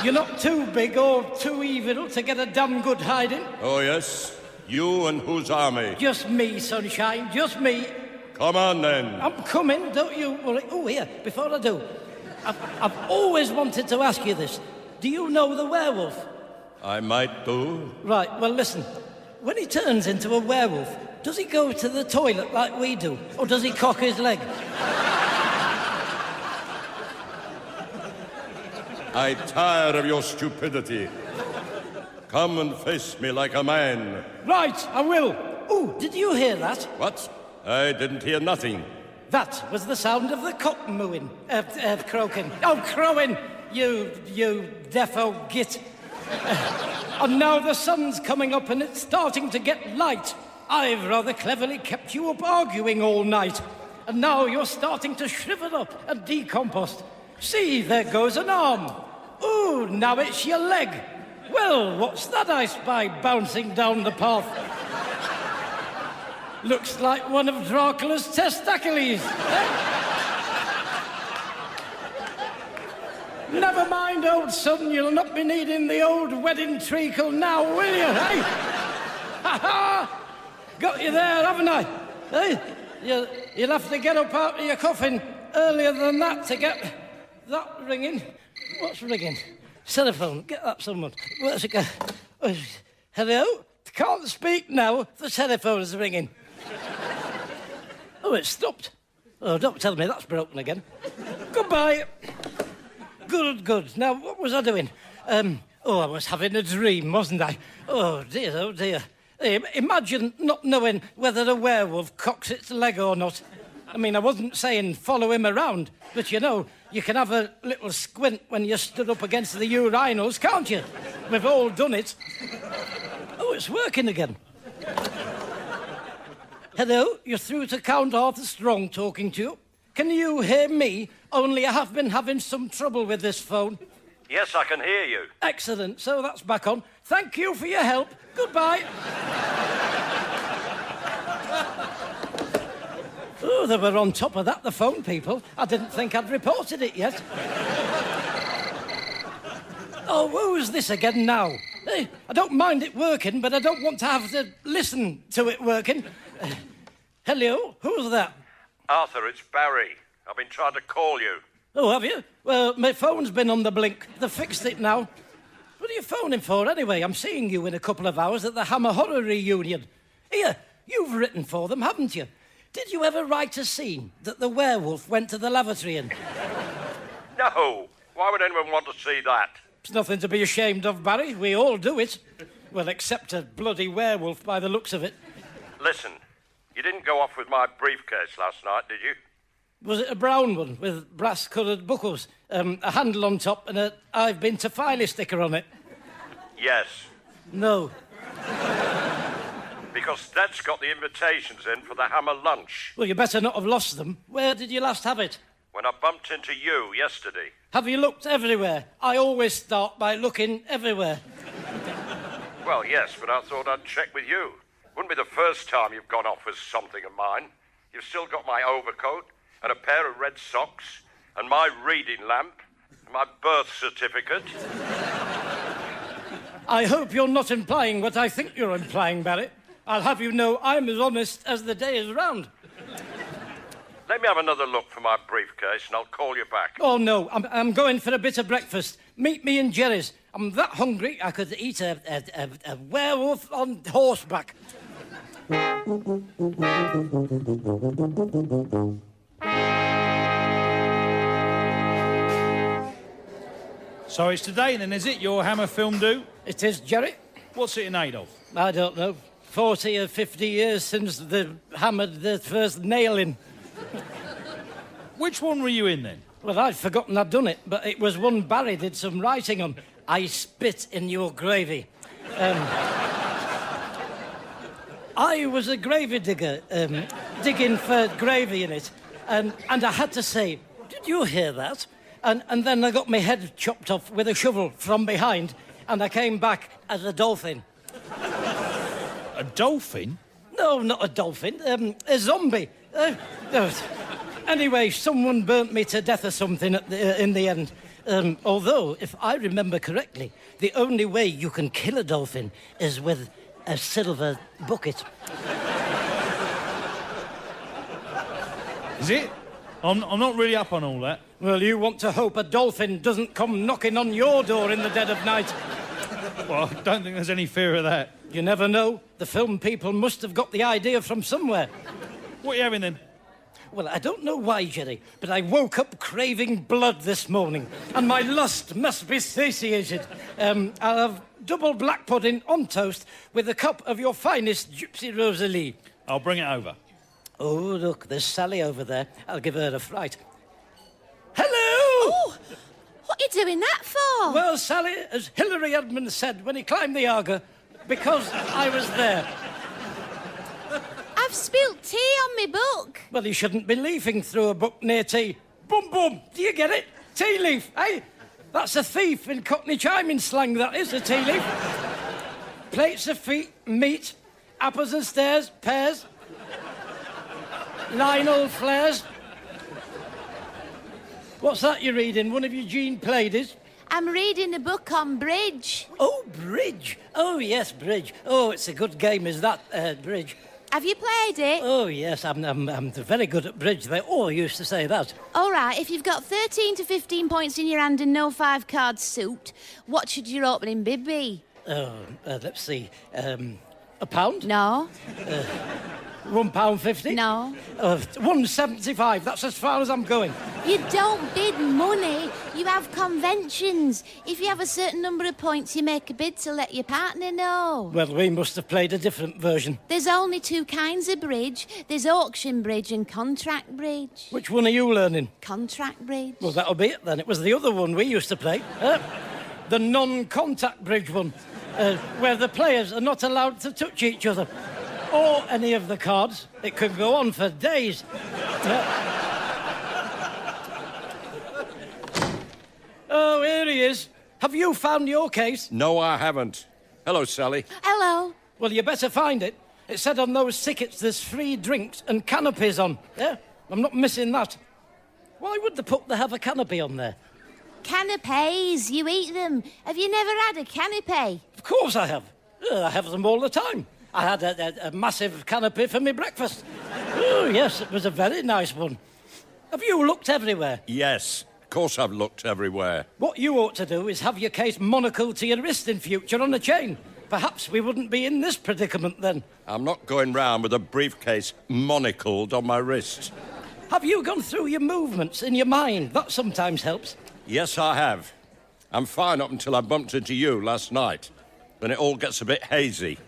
[SPEAKER 3] You're not too big or too evil to get a damn good hiding.
[SPEAKER 9] Oh, yes? You and whose army?
[SPEAKER 3] Just me, sunshine, just me.
[SPEAKER 9] Come on, then.
[SPEAKER 3] I'm coming, don't you worry. Oh, here, before I do, I've always wanted to ask you this. Do you know the werewolf?
[SPEAKER 9] I might do.
[SPEAKER 3] Right, well, listen. When he turns into a werewolf, does he go to the toilet like we do? Or does he cock his leg?
[SPEAKER 9] I tire of your stupidity. Come and face me like a man.
[SPEAKER 3] Right, I will. Oh, did you hear that?
[SPEAKER 9] What? I didn't hear nothing.
[SPEAKER 3] That was the sound of the cock mooing. Croaking. Oh, crowing! You defo git. And now the sun's coming up and it's starting to get light. I've rather cleverly kept you up arguing all night. And now you're starting to shrivel up and decompost. See, there goes an arm. Ooh, now it's your leg. Well, what's that I spy bouncing down the path? Looks like one of Dracula's testicles. Never mind, old son, you'll not be needing the old wedding treacle now, will you, hey? Ha-ha! Got you there, haven't I? Hey, you'll have to get up out of your coffin earlier than that to get that ringing. What's ringing? Telephone, get that someone. Where's it go? Oh, hello? Can't speak now, the telephone's ringing. Oh, it stopped. Oh, don't tell me that's broken again. Goodbye. Good. Now, what was I doing? I was having a dream, wasn't I? Oh, dear. Imagine not knowing whether a werewolf cocks its leg or not. I mean, I wasn't saying follow him around, but you know, you can have a little squint when you're stood up against the urinals, can't you? We've all done it. Oh, it's working again. Hello, you're through to Count Arthur Strong talking to you. Can you hear me? Only I have been having some trouble with this phone.
[SPEAKER 9] Yes, I can hear you.
[SPEAKER 3] Excellent, so that's back on. Thank you for your help. Goodbye. Oh, they were on top of that, the phone people. I didn't think I'd reported it yet. Oh, who's this again now? Hey, I don't mind it working, but I don't want to have to listen to it working. Hello, who's that?
[SPEAKER 9] Arthur, it's Barry. I've been trying to call you.
[SPEAKER 3] Oh, have you? Well, my phone's been on the blink. They've fixed it now. What are you phoning for, anyway? I'm seeing you in a couple of hours at the Hammer Horror reunion. Here, you've written for them, haven't you? Did you ever write a scene that the werewolf went to the lavatory in?
[SPEAKER 9] No. Why would anyone want to see that?
[SPEAKER 3] It's nothing to be ashamed of, Barry. We all do it. Well, except a bloody werewolf by the looks of it.
[SPEAKER 9] Listen, you didn't go off with my briefcase last night, did you?
[SPEAKER 3] Was it a brown one with brass-coloured buckles, a handle on top and a I've been to Filey sticker on it?
[SPEAKER 9] Yes.
[SPEAKER 3] No.
[SPEAKER 9] Because Dad's got the invitations in for the Hammer lunch.
[SPEAKER 3] Well, you better not have lost them. Where did you last have it?
[SPEAKER 9] When I bumped into you yesterday.
[SPEAKER 3] Have you looked everywhere? I always start by looking everywhere.
[SPEAKER 9] Well, yes, but I thought I'd check with you. Wouldn't be the first time you've gone off with something of mine. You've still got my overcoat and a pair of red socks and my reading lamp and my birth certificate.
[SPEAKER 3] I hope you're not implying what I think you're implying, Barry. I'll have you know I'm as honest as the day is round.
[SPEAKER 9] Let me have another look for my briefcase and I'll call you back.
[SPEAKER 3] Oh, no, I'm going for a bit of breakfast. Meet me in Jerry's. I'm that hungry I could eat a werewolf on horseback.
[SPEAKER 4] So it's today then, is it? Your Hammer film due?
[SPEAKER 3] It is, Jerry.
[SPEAKER 4] What's it in aid of?
[SPEAKER 3] I don't know. 40 or 50 years since they hammered the first nail in.
[SPEAKER 4] Which one were you in then?
[SPEAKER 3] Well, I'd forgotten I'd done it, but it was one Barry did some writing on. I spit in your gravy. I was a gravy digger, digging for gravy in it. And I had to say, did you hear that? And then I got my head chopped off with a shovel from behind, and I came back as a dolphin.
[SPEAKER 4] A dolphin?
[SPEAKER 3] No, not a dolphin, a zombie. Anyway, someone burnt me to death or something in the end. Although, if I remember correctly, the only way you can kill a dolphin is with a silver bucket.
[SPEAKER 4] Is it? I'm not really up on all that.
[SPEAKER 3] Well, you want to hope a dolphin doesn't come knocking on your door in the dead of night.
[SPEAKER 4] Well, I don't think there's any fear of that.
[SPEAKER 3] You never know. The film people must have got the idea from somewhere.
[SPEAKER 4] What are you having then?
[SPEAKER 3] Well, I don't know why, Jerry, but I woke up craving blood this morning, and my lust must be satiated. I'll have double black pudding on toast with a cup of your finest Gypsy Rosalie.
[SPEAKER 4] I'll bring it over.
[SPEAKER 3] Oh, look, there's Sally over there. I'll give her a fright. Hello!
[SPEAKER 7] Oh, what are you doing that for?
[SPEAKER 3] Well, Sally, as Hilary Edmonds said when he climbed the Arga, because I was there.
[SPEAKER 7] I've spilt tea on my book.
[SPEAKER 3] Well, you shouldn't be leafing through a book near tea. Boom, boom. Do you get it? Tea leaf, eh? That's a thief in Cockney chiming slang, that is, a tea leaf. Plates of meat, apples and stairs, pears, Lionel flares. What's that you're reading? One of your Jean Plaidies?
[SPEAKER 7] I'm reading a book on bridge.
[SPEAKER 3] Oh, bridge. Oh, yes, bridge. Oh, it's a good game, is that, bridge?
[SPEAKER 7] Have you played it?
[SPEAKER 3] Oh, yes, I'm very good at bridge. They all used to say that.
[SPEAKER 7] All right, if you've got 13 to 15 points in your hand and no 5-card suit, what should your opening bid be?
[SPEAKER 3] Let's see. A pound?
[SPEAKER 7] No.
[SPEAKER 3] £1.50?
[SPEAKER 7] No.
[SPEAKER 3] £1.75. That's as far as I'm going.
[SPEAKER 7] You don't bid money. You have conventions. If you have a certain number of points, you make a bid to let your partner know.
[SPEAKER 3] Well, we must have played a different version.
[SPEAKER 7] There's only 2 kinds of bridge. There's auction bridge and contract bridge.
[SPEAKER 3] Which one are you learning?
[SPEAKER 7] Contract bridge.
[SPEAKER 3] Well, that'll be it then. It was the other one we used to play. The non-contact bridge one, where the players are not allowed to touch each other. Or any of the cards. It could go on for days. Oh, here he is. Have you found your case?
[SPEAKER 9] No, I haven't. Hello, Sally.
[SPEAKER 7] Hello.
[SPEAKER 3] Well, you better find it. It said on those tickets there's free drinks and canopies on. Yeah, I'm not missing that. Why would they have a canopy on there?
[SPEAKER 7] Canapes, you eat them. Have you never had a canapé?
[SPEAKER 3] Of course I have. I have them all the time. I had a massive canopy for my breakfast. Oh, yes, it was a very nice one. Have you looked everywhere?
[SPEAKER 9] Yes, of course I've looked everywhere.
[SPEAKER 3] What you ought to do is have your case monocled to your wrist in future on a chain. Perhaps we wouldn't be in this predicament then.
[SPEAKER 9] I'm not going round with a briefcase monocled on my wrist.
[SPEAKER 3] Have you gone through your movements in your mind? That sometimes helps.
[SPEAKER 9] Yes, I have. I'm fine up until I bumped into you last night. Then it all gets a bit hazy.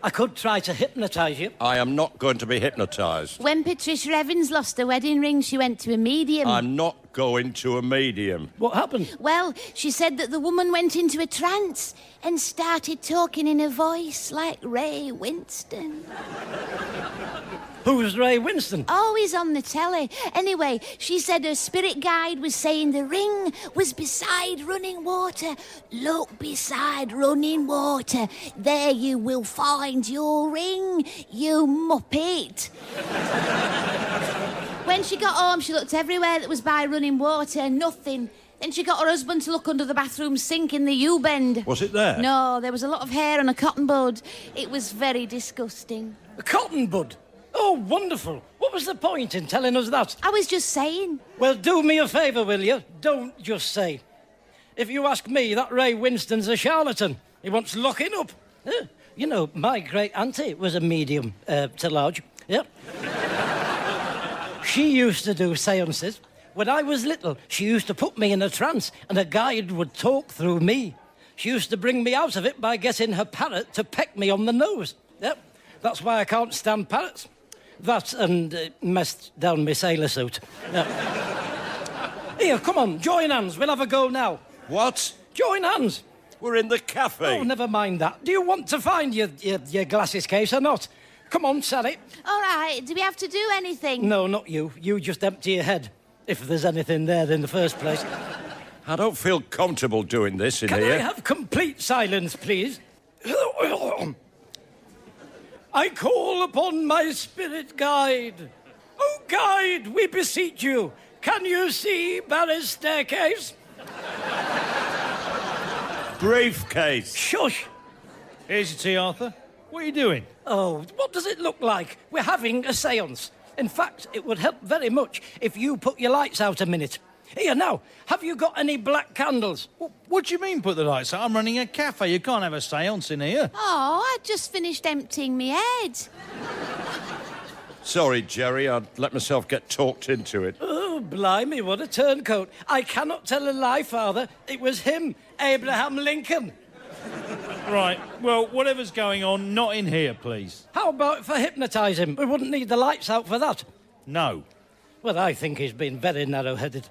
[SPEAKER 3] I could try to hypnotise you.
[SPEAKER 9] I am not going to be hypnotised.
[SPEAKER 7] When Patricia Evans lost her wedding ring, she went to a medium.
[SPEAKER 9] I'm not going to a medium.
[SPEAKER 3] What happened?
[SPEAKER 7] Well, she said that the woman went into a trance and started talking in a voice like Ray Winston.
[SPEAKER 3] Who's Ray Winston?
[SPEAKER 7] Oh, he's on the telly. Anyway, she said her spirit guide was saying the ring was beside running water. Look beside running water. There you will find your ring, you muppet. When she got home, she looked everywhere that was by running water. Nothing. Then she got her husband to look under the bathroom sink in the U-bend.
[SPEAKER 9] Was it there?
[SPEAKER 7] No, there was a lot of hair and a cotton bud. It was very disgusting.
[SPEAKER 3] A cotton bud? Oh, wonderful. What was the point in telling us that?
[SPEAKER 7] I was just saying.
[SPEAKER 3] Well, do me a favour, will you? Don't just say. If you ask me, that Ray Winston's a charlatan. He wants locking up. You know, my great-auntie was a medium to large. Yep. She used to do séances. When I was little, she used to put me in a trance and a guide would talk through me. She used to bring me out of it by getting her parrot to peck me on the nose. Yep. That's why I can't stand parrots. That and messed down my sailor suit. Yep. Here, come on, join hands. We'll have a go now.
[SPEAKER 9] What?
[SPEAKER 3] Join hands.
[SPEAKER 9] We're in the cafe.
[SPEAKER 3] Oh, never mind that. Do you want to find your glasses case or not? Come on, Sally.
[SPEAKER 7] All right, do we have to do anything?
[SPEAKER 3] No, not you. You just empty your head, if there's anything there in the first place.
[SPEAKER 9] I don't feel comfortable doing this in
[SPEAKER 3] Can
[SPEAKER 9] here.
[SPEAKER 3] I have complete silence, please? I call upon my spirit guide. Oh, guide, we beseech you. Can you see Barry's staircase?
[SPEAKER 9] Briefcase.
[SPEAKER 3] Shush.
[SPEAKER 4] Here's your tea, Arthur. What are you doing?
[SPEAKER 3] Oh, what does it look like? We're having a séance. In fact, it would help very much if you put your lights out a minute. Here, now, have you got any black candles?
[SPEAKER 4] What do you mean put the lights out? I'm running a cafe. You can't have a séance in here.
[SPEAKER 7] Oh, I just finished emptying my head.
[SPEAKER 9] Sorry, Jerry, I'd let myself get talked into it.
[SPEAKER 3] Oh, blimey, what a turncoat. I cannot tell a lie, Father. It was him, Abraham Lincoln.
[SPEAKER 4] Right, well, whatever's going on, not in here, please.
[SPEAKER 3] How about if I hypnotise him? We wouldn't need the lights out for that.
[SPEAKER 4] No.
[SPEAKER 3] Well, I think he's been very narrow-headed.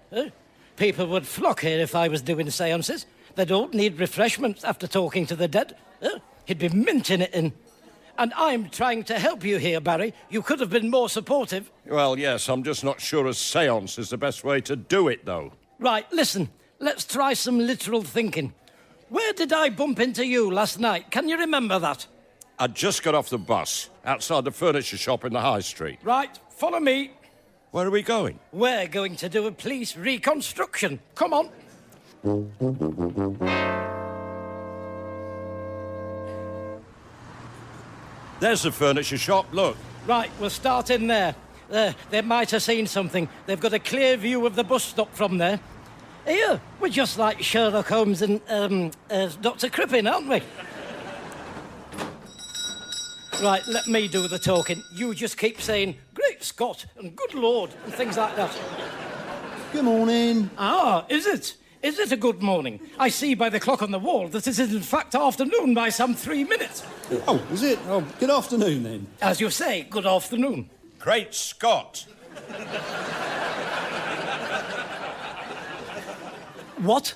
[SPEAKER 3] People would flock here if I was doing séances. They don't need refreshments after talking to the dead. He'd be minting it in. And I'm trying to help you here, Barry. You could have been more supportive.
[SPEAKER 9] Well, yes, I'm just not sure a séance is the best way to do it, though.
[SPEAKER 3] Right, listen. Let's try some literal thinking. Where did I bump into you last night? Can you remember that?
[SPEAKER 9] I just got off the bus, outside the furniture shop in the high street.
[SPEAKER 3] Right, follow me.
[SPEAKER 9] Where are we going?
[SPEAKER 3] We're going to do a police reconstruction. Come on.
[SPEAKER 9] There's the furniture shop, look.
[SPEAKER 3] Right, we'll start in there. They might have seen something. They've got a clear view of the bus stop from there. Here, we're just like Sherlock Holmes and Dr. Crippen, aren't we? Right, let me do the talking. You just keep saying, Great Scott, and Good Lord, and things like that.
[SPEAKER 5] Good morning.
[SPEAKER 3] Ah, is it? Is it a good morning? I see by the clock on the wall that it is in fact afternoon by some 3 minutes.
[SPEAKER 5] Oh, is it? Oh, good afternoon then.
[SPEAKER 3] As you say, good afternoon.
[SPEAKER 9] Great Scott!
[SPEAKER 3] What?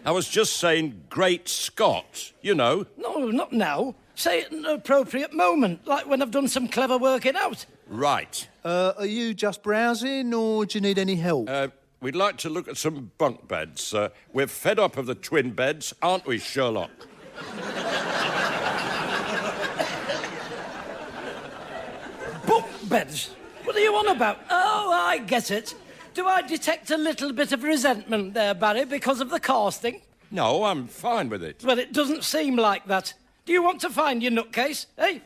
[SPEAKER 9] I was just saying Great Scott, you know.
[SPEAKER 3] No, not now. Say it at an appropriate moment, like when I've done some clever working out.
[SPEAKER 9] Right.
[SPEAKER 10] Are you just browsing, or do you need any help?
[SPEAKER 9] We'd like to look at some bunk beds. We're fed up of the twin beds, aren't we, Sherlock?
[SPEAKER 3] Bunk beds? What are you on about? Oh, I get it. Do I detect a little bit of resentment there, Barry, because of the casting?
[SPEAKER 9] No, I'm fine with it.
[SPEAKER 3] Well, it doesn't seem like that. Do you want to find your nutcase, eh?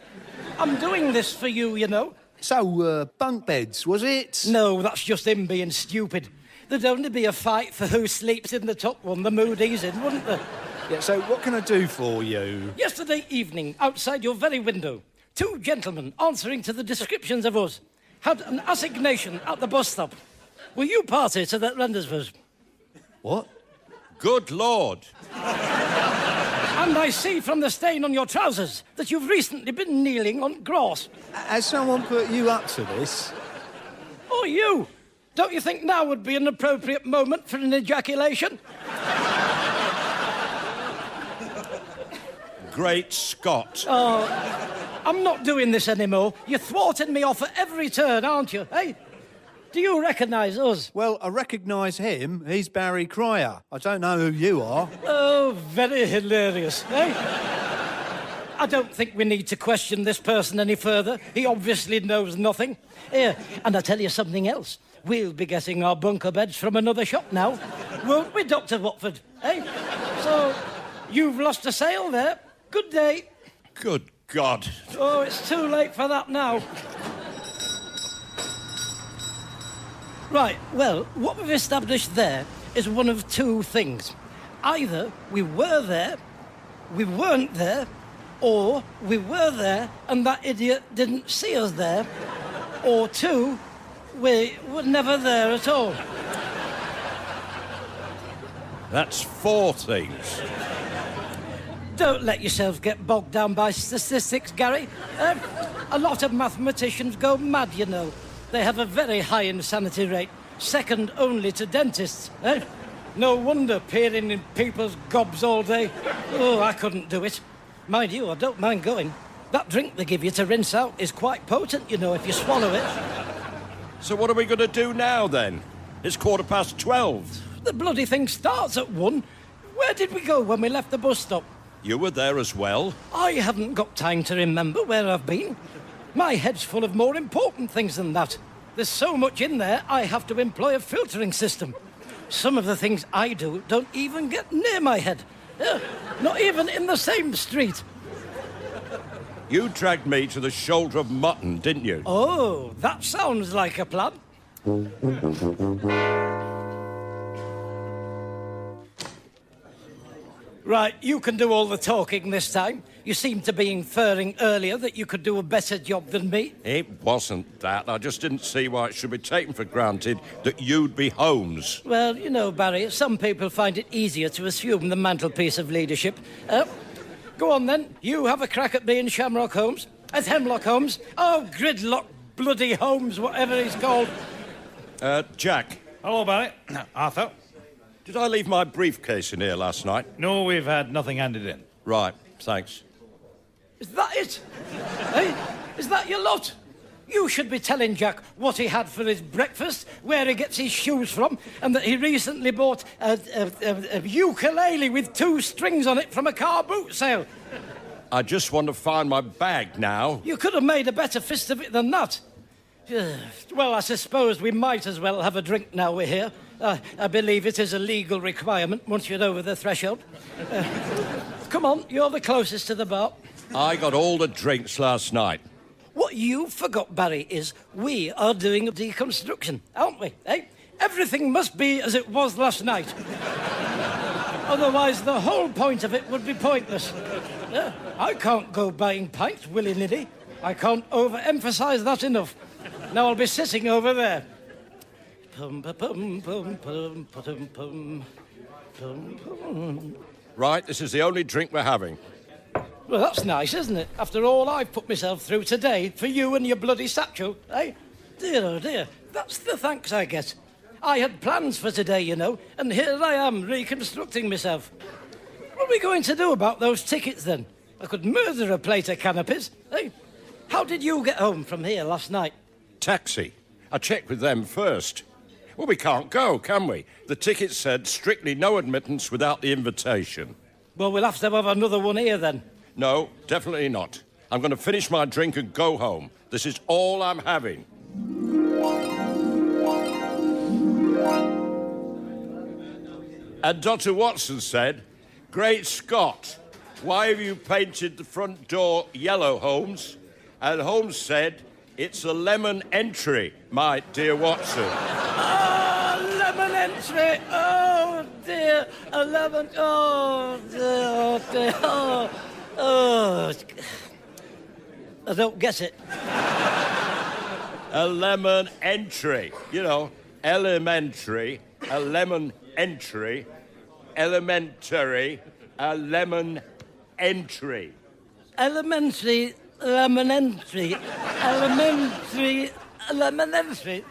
[SPEAKER 3] I'm doing this for you, you know.
[SPEAKER 10] So, bunk beds, was it?
[SPEAKER 3] No, that's just him being stupid. There'd only be a fight for who sleeps in the top one, the mood he's in, wouldn't there?
[SPEAKER 10] Yeah, so what can I do for you?
[SPEAKER 3] Yesterday evening, outside your very window, two gentlemen answering to the descriptions of us had an assignation at the bus stop. Were you party to that rendezvous?
[SPEAKER 10] What?
[SPEAKER 9] Good Lord.
[SPEAKER 3] And I see from the stain on your trousers that you've recently been kneeling on grass.
[SPEAKER 10] Has someone put you up to this?
[SPEAKER 3] Oh, you! Don't you think now would be an appropriate moment for an ejaculation?
[SPEAKER 9] Great Scott.
[SPEAKER 3] I'm not doing this anymore. You're thwarting me off at every turn, aren't you, eh? Do you recognise us?
[SPEAKER 10] Well, I recognise him. He's Barry Cryer. I don't know who you are.
[SPEAKER 3] Oh, very hilarious, eh? I don't think we need to question this person any further. He obviously knows nothing. Here, and I'll tell you something else. We'll be getting our bunker beds from another shop now. Won't we, Dr. Watford? Eh? So, you've lost a sale there. Good day.
[SPEAKER 11] Good God.
[SPEAKER 3] Oh, it's too late for that now. Right, well, what we've established there is one of two things. Either we were there, we weren't there, or we were there and that idiot didn't see us there, or two, we were never there at all.
[SPEAKER 11] That's 4 things.
[SPEAKER 3] Don't let yourself get bogged down by statistics, Gary. A lot of mathematicians go mad, you know. They have a very high insanity rate, second only to dentists. No wonder peering in people's gobs all day. Oh, I couldn't do it. Mind you, I don't mind going. That drink they give you to rinse out is quite potent, you know, if you swallow it.
[SPEAKER 11] So what are we going to do now, then? It's 12:15.
[SPEAKER 3] The bloody thing starts at 1. Where did we go when we left the bus stop?
[SPEAKER 11] You were there as well.
[SPEAKER 3] I haven't got time to remember where I've been. My head's full of more important things than that. There's so much in there, I have to employ a filtering system. Some of the things I do don't even get near my head. Not even in the same street.
[SPEAKER 11] You dragged me to the shoulder of mutton, didn't you?
[SPEAKER 3] Oh, that sounds like a plan. Right, you can do all the talking this time. You seemed to be inferring earlier that you could do a better job than me.
[SPEAKER 11] It wasn't that. I just didn't see why it should be taken for granted that you'd be Holmes.
[SPEAKER 3] Well, you know, Barry, some people find it easier to assume the mantelpiece of leadership. Go on, then. You have a crack at being Shamrock Holmes. At Hemlock Holmes. Oh, Gridlock bloody Holmes, whatever he's called.
[SPEAKER 11] Jack.
[SPEAKER 4] Hello, Barry. Arthur.
[SPEAKER 11] Did I leave my briefcase in here last night?
[SPEAKER 4] No, we've had nothing handed in.
[SPEAKER 11] Right, thanks.
[SPEAKER 3] Is that it? Hey, is that your lot? You should be telling Jack what he had for his breakfast, where he gets his shoes from, and that he recently bought a ukulele with 2 strings on it from a car boot sale.
[SPEAKER 11] I just want to find my bag now.
[SPEAKER 3] You could have made a better fist of it than that. Well, I suppose we might as well have a drink now we're here. I believe it is a legal requirement once you're over the threshold. Come on, you're the closest to the bar.
[SPEAKER 11] I got all the drinks last night.
[SPEAKER 3] What you forgot, Barry, is we are doing a deconstruction, aren't we? Eh? Everything must be as it was last night. Otherwise, the whole point of it would be pointless. I can't go buying pints willy-nilly. I can't overemphasise that enough. Now I'll be sitting over there.
[SPEAKER 11] Right, this is the only drink we're having.
[SPEAKER 3] Well, that's nice, isn't it? After all I've put myself through today for you and your bloody satchel, eh? Dear, oh dear, that's the thanks I get. I had plans for today, you know, and here I am reconstructing myself. What are we going to do about those tickets, then? I could murder a plate of canapes, eh? How did you get home from here last night?
[SPEAKER 11] Taxi. I checked with them first. Well, we can't go, can we? The ticket said strictly no admittance without the invitation.
[SPEAKER 3] Well, we'll have to have another one here, then.
[SPEAKER 11] No, definitely not. I'm going to finish my drink and go home. This is all I'm having. And Dr. Watson said, "Great Scott, why have you painted the front door yellow, Holmes?" And Holmes said, "It's a lemon entry, my dear Watson."
[SPEAKER 3] Oh, lemon entry! Oh, dear. A lemon... Oh, dear. Oh, dear. Oh, I don't get it.
[SPEAKER 11] A lemon entry. You know, elementary, a lemon entry, elementary, a lemon entry.
[SPEAKER 3] Elementary, lemon entry, elementary, lemon entry.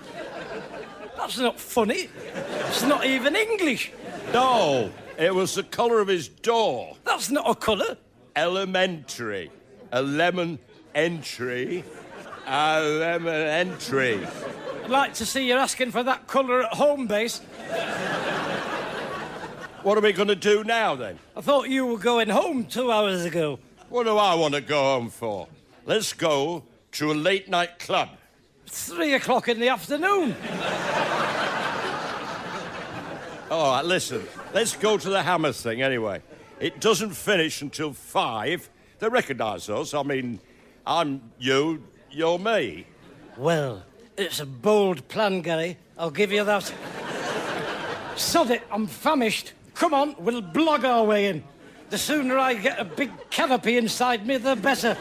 [SPEAKER 3] That's not funny. It's not even English.
[SPEAKER 11] No, it was the colour of his door.
[SPEAKER 3] That's not a colour.
[SPEAKER 11] Elementary, a lemon entry, a lemon entry.
[SPEAKER 3] I'd like to see you asking for that colour at home base.
[SPEAKER 11] What are we going to do now, then?
[SPEAKER 3] I thought you were going home 2 hours ago.
[SPEAKER 11] What do I want to go home for? Let's go to a late-night club.
[SPEAKER 3] 3 o'clock in the afternoon.
[SPEAKER 11] All right, listen. Let's go to the Hammers thing anyway. It doesn't finish until 5. They recognise us. I mean, I'm you, you're me.
[SPEAKER 3] Well, it's a bold plan, Gary. I'll give you that. Sod it, I'm famished. Come on, we'll blog our way in. The sooner I get a big canopy inside me, the better.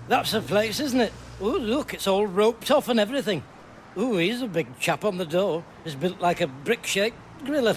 [SPEAKER 3] That's the place, isn't it? Oh, look, it's all roped off and everything. Ooh, he's a big chap on the door. He's built like a brick-shaped gorilla.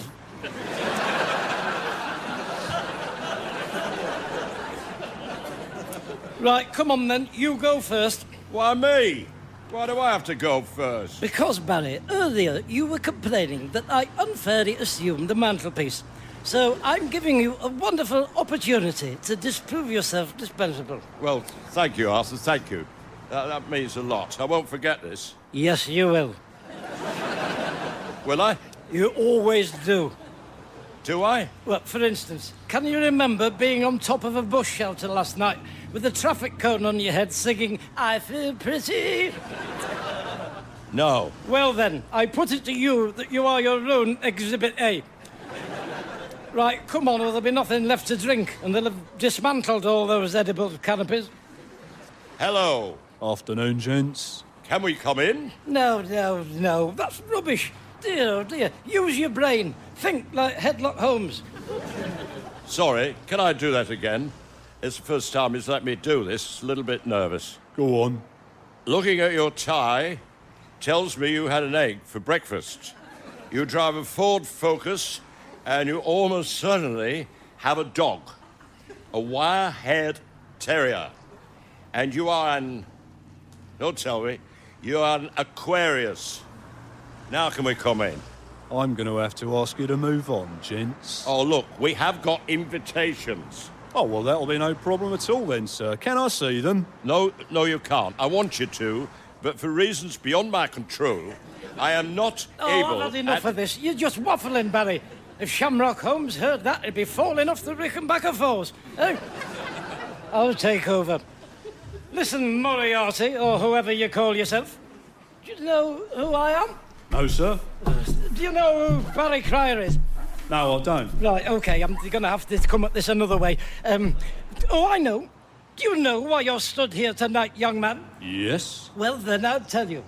[SPEAKER 3] Right, come on then, you go first.
[SPEAKER 11] Why me? Why do I have to go first?
[SPEAKER 3] Because, Barry, earlier you were complaining that I unfairly assumed the mantelpiece. So I'm giving you a wonderful opportunity to disprove yourself dispensable.
[SPEAKER 11] Well, thank you, Arthur, thank you. That means a lot. I won't forget this.
[SPEAKER 3] Yes, you will.
[SPEAKER 11] Will I?
[SPEAKER 3] You always do.
[SPEAKER 11] Do I?
[SPEAKER 3] Well, for instance, can you remember being on top of a bush shelter last night with a traffic cone on your head singing, I feel pretty?
[SPEAKER 11] No.
[SPEAKER 3] Well then, I put it to you that you are your own Exhibit A. Right, come on, or there'll be nothing left to drink, and they'll have dismantled all those edible canopies.
[SPEAKER 11] Hello.
[SPEAKER 10] Afternoon, gents.
[SPEAKER 11] Can we come in?
[SPEAKER 3] No, that's rubbish. Dear, oh dear, use your brain. Think like Headlock Holmes.
[SPEAKER 11] Sorry, can I do that again? It's the first time he's let me do this. A little bit nervous.
[SPEAKER 10] Go on.
[SPEAKER 11] Looking at your tie tells me you had an egg for breakfast. You drive a Ford Focus, and you almost certainly have a dog. A wire-haired terrier. And you are an... Don't tell me. You are an Aquarius. Now can we come in?
[SPEAKER 10] I'm going to have to ask you to move on, gents.
[SPEAKER 11] Oh, look, we have got invitations.
[SPEAKER 10] Oh, well, that'll be no problem at all then, sir. Can I see them?
[SPEAKER 11] No, you can't. I want you to, but for reasons beyond my control, I am not able...
[SPEAKER 3] I've had enough of this. You're just waffling, Barry. If Shamrock Holmes heard that, he'd be falling off the Rickenbacker Falls. Eh? I'll take over. Listen, Moriarty, or whoever you call yourself. Do you know who I am?
[SPEAKER 10] No, sir.
[SPEAKER 3] Do you know who Barry Cryer is?
[SPEAKER 10] No, I don't.
[SPEAKER 3] Right, OK, I'm going to have to come at this another way. Oh, I know. Do you know why you're stood here tonight, young man?
[SPEAKER 10] Yes.
[SPEAKER 3] Well, then I'll tell you.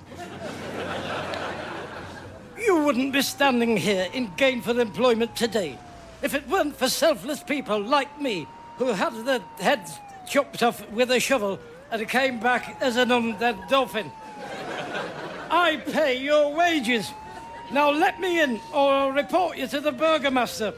[SPEAKER 3] You wouldn't be standing here in gainful employment today if it weren't for selfless people like me who had their heads chopped off with a shovel and came back as an undead dolphin. I pay your wages. Now let me in, or I'll report you to the burgomaster.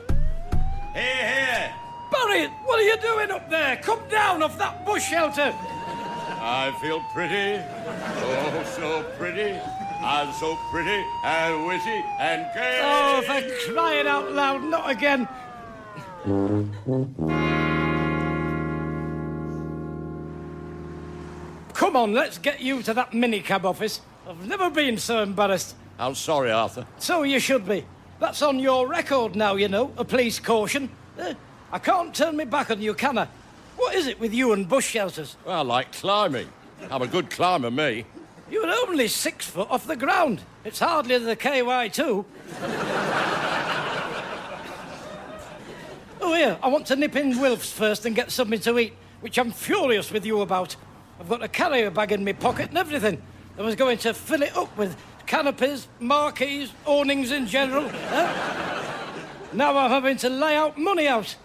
[SPEAKER 11] Here.
[SPEAKER 3] Barry, what are you doing up there? Come down off that bush shelter.
[SPEAKER 11] I feel pretty. Oh, so pretty. I'm so pretty and witty and gay.
[SPEAKER 3] Oh, for crying out loud, not again. Come on, let's get you to that minicab office. I've never been so embarrassed.
[SPEAKER 11] I'm sorry, Arthur.
[SPEAKER 3] So you should be. That's on your record now, you know, a police caution. I can't turn me back on you, can I? What is it with you and bush shelters?
[SPEAKER 11] Well, I like climbing. I'm a good climber, me.
[SPEAKER 3] You're only 6 foot off the ground. It's hardly the KY2. Oh, here, I want to nip in Wilf's first and get something to eat, which I'm furious with you about. I've got a carrier bag in my pocket and everything. I was going to fill it up with canopies, marquees, awnings in general. Now I'm having to lay out money out.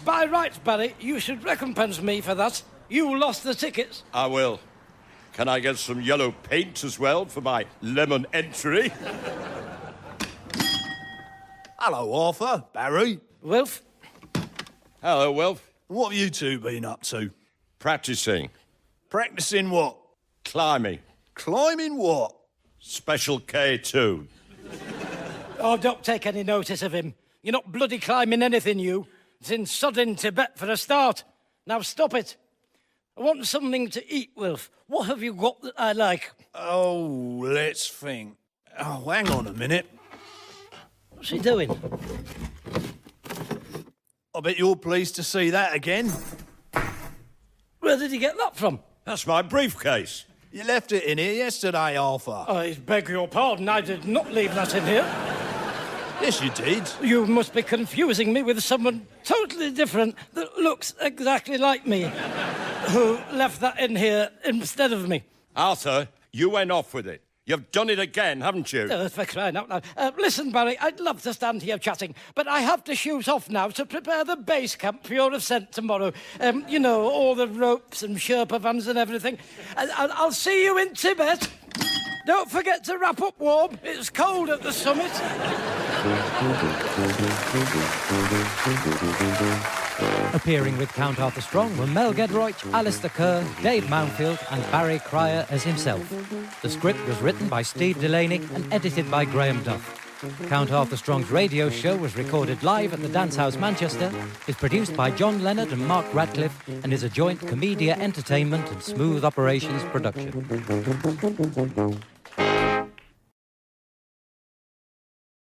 [SPEAKER 3] By rights, Barry, you should recompense me for that. You lost the tickets.
[SPEAKER 11] I will. Can I get some yellow paint as well for my lemon entry?
[SPEAKER 10] Hello, Arthur. Barry.
[SPEAKER 3] Wilf?
[SPEAKER 11] Hello, Wilf.
[SPEAKER 10] What have you two been up to?
[SPEAKER 11] Practicing.
[SPEAKER 10] Practicing what?
[SPEAKER 11] Climbing.
[SPEAKER 10] Climbing what?
[SPEAKER 11] Special K2.
[SPEAKER 3] Oh, don't take any notice of him. You're not bloody climbing anything, you. It's in sodden Tibet for a start. Now stop it. I want something to eat, Wilf. What have you got that I like?
[SPEAKER 10] Oh, let's think. Oh, hang on a minute.
[SPEAKER 3] What's he doing?
[SPEAKER 10] I bet you're pleased to see that again.
[SPEAKER 3] Where did you get that from?
[SPEAKER 11] That's my briefcase.
[SPEAKER 10] You left it in here yesterday, Arthur.
[SPEAKER 3] I beg your pardon, I did not leave that in here.
[SPEAKER 10] Yes, you did.
[SPEAKER 3] You must be confusing me with someone totally different that looks exactly like me, who left that in here instead of me.
[SPEAKER 11] Arthur, you went off with it. You've done it again, haven't you?
[SPEAKER 3] For crying out loud. Listen, Barry, I'd love to stand here chatting, but I have to shoot off now to prepare the base camp for your ascent tomorrow. You know, all the ropes and Sherpa vans and everything. I'll see you in Tibet. Don't forget to wrap up warm. It's cold at the summit.
[SPEAKER 1] Appearing with Count Arthur Strong were Mel Gedroych, Alistair Kerr, Dave Mountfield and Barry Cryer as himself. The script was written by Steve Delaney and edited by Graham Duff. Count Arthur Strong's radio show was recorded live at the Dance House Manchester, is produced by John Leonard and Mark Radcliffe, and is a joint Comedia Entertainment and Smooth Operations production.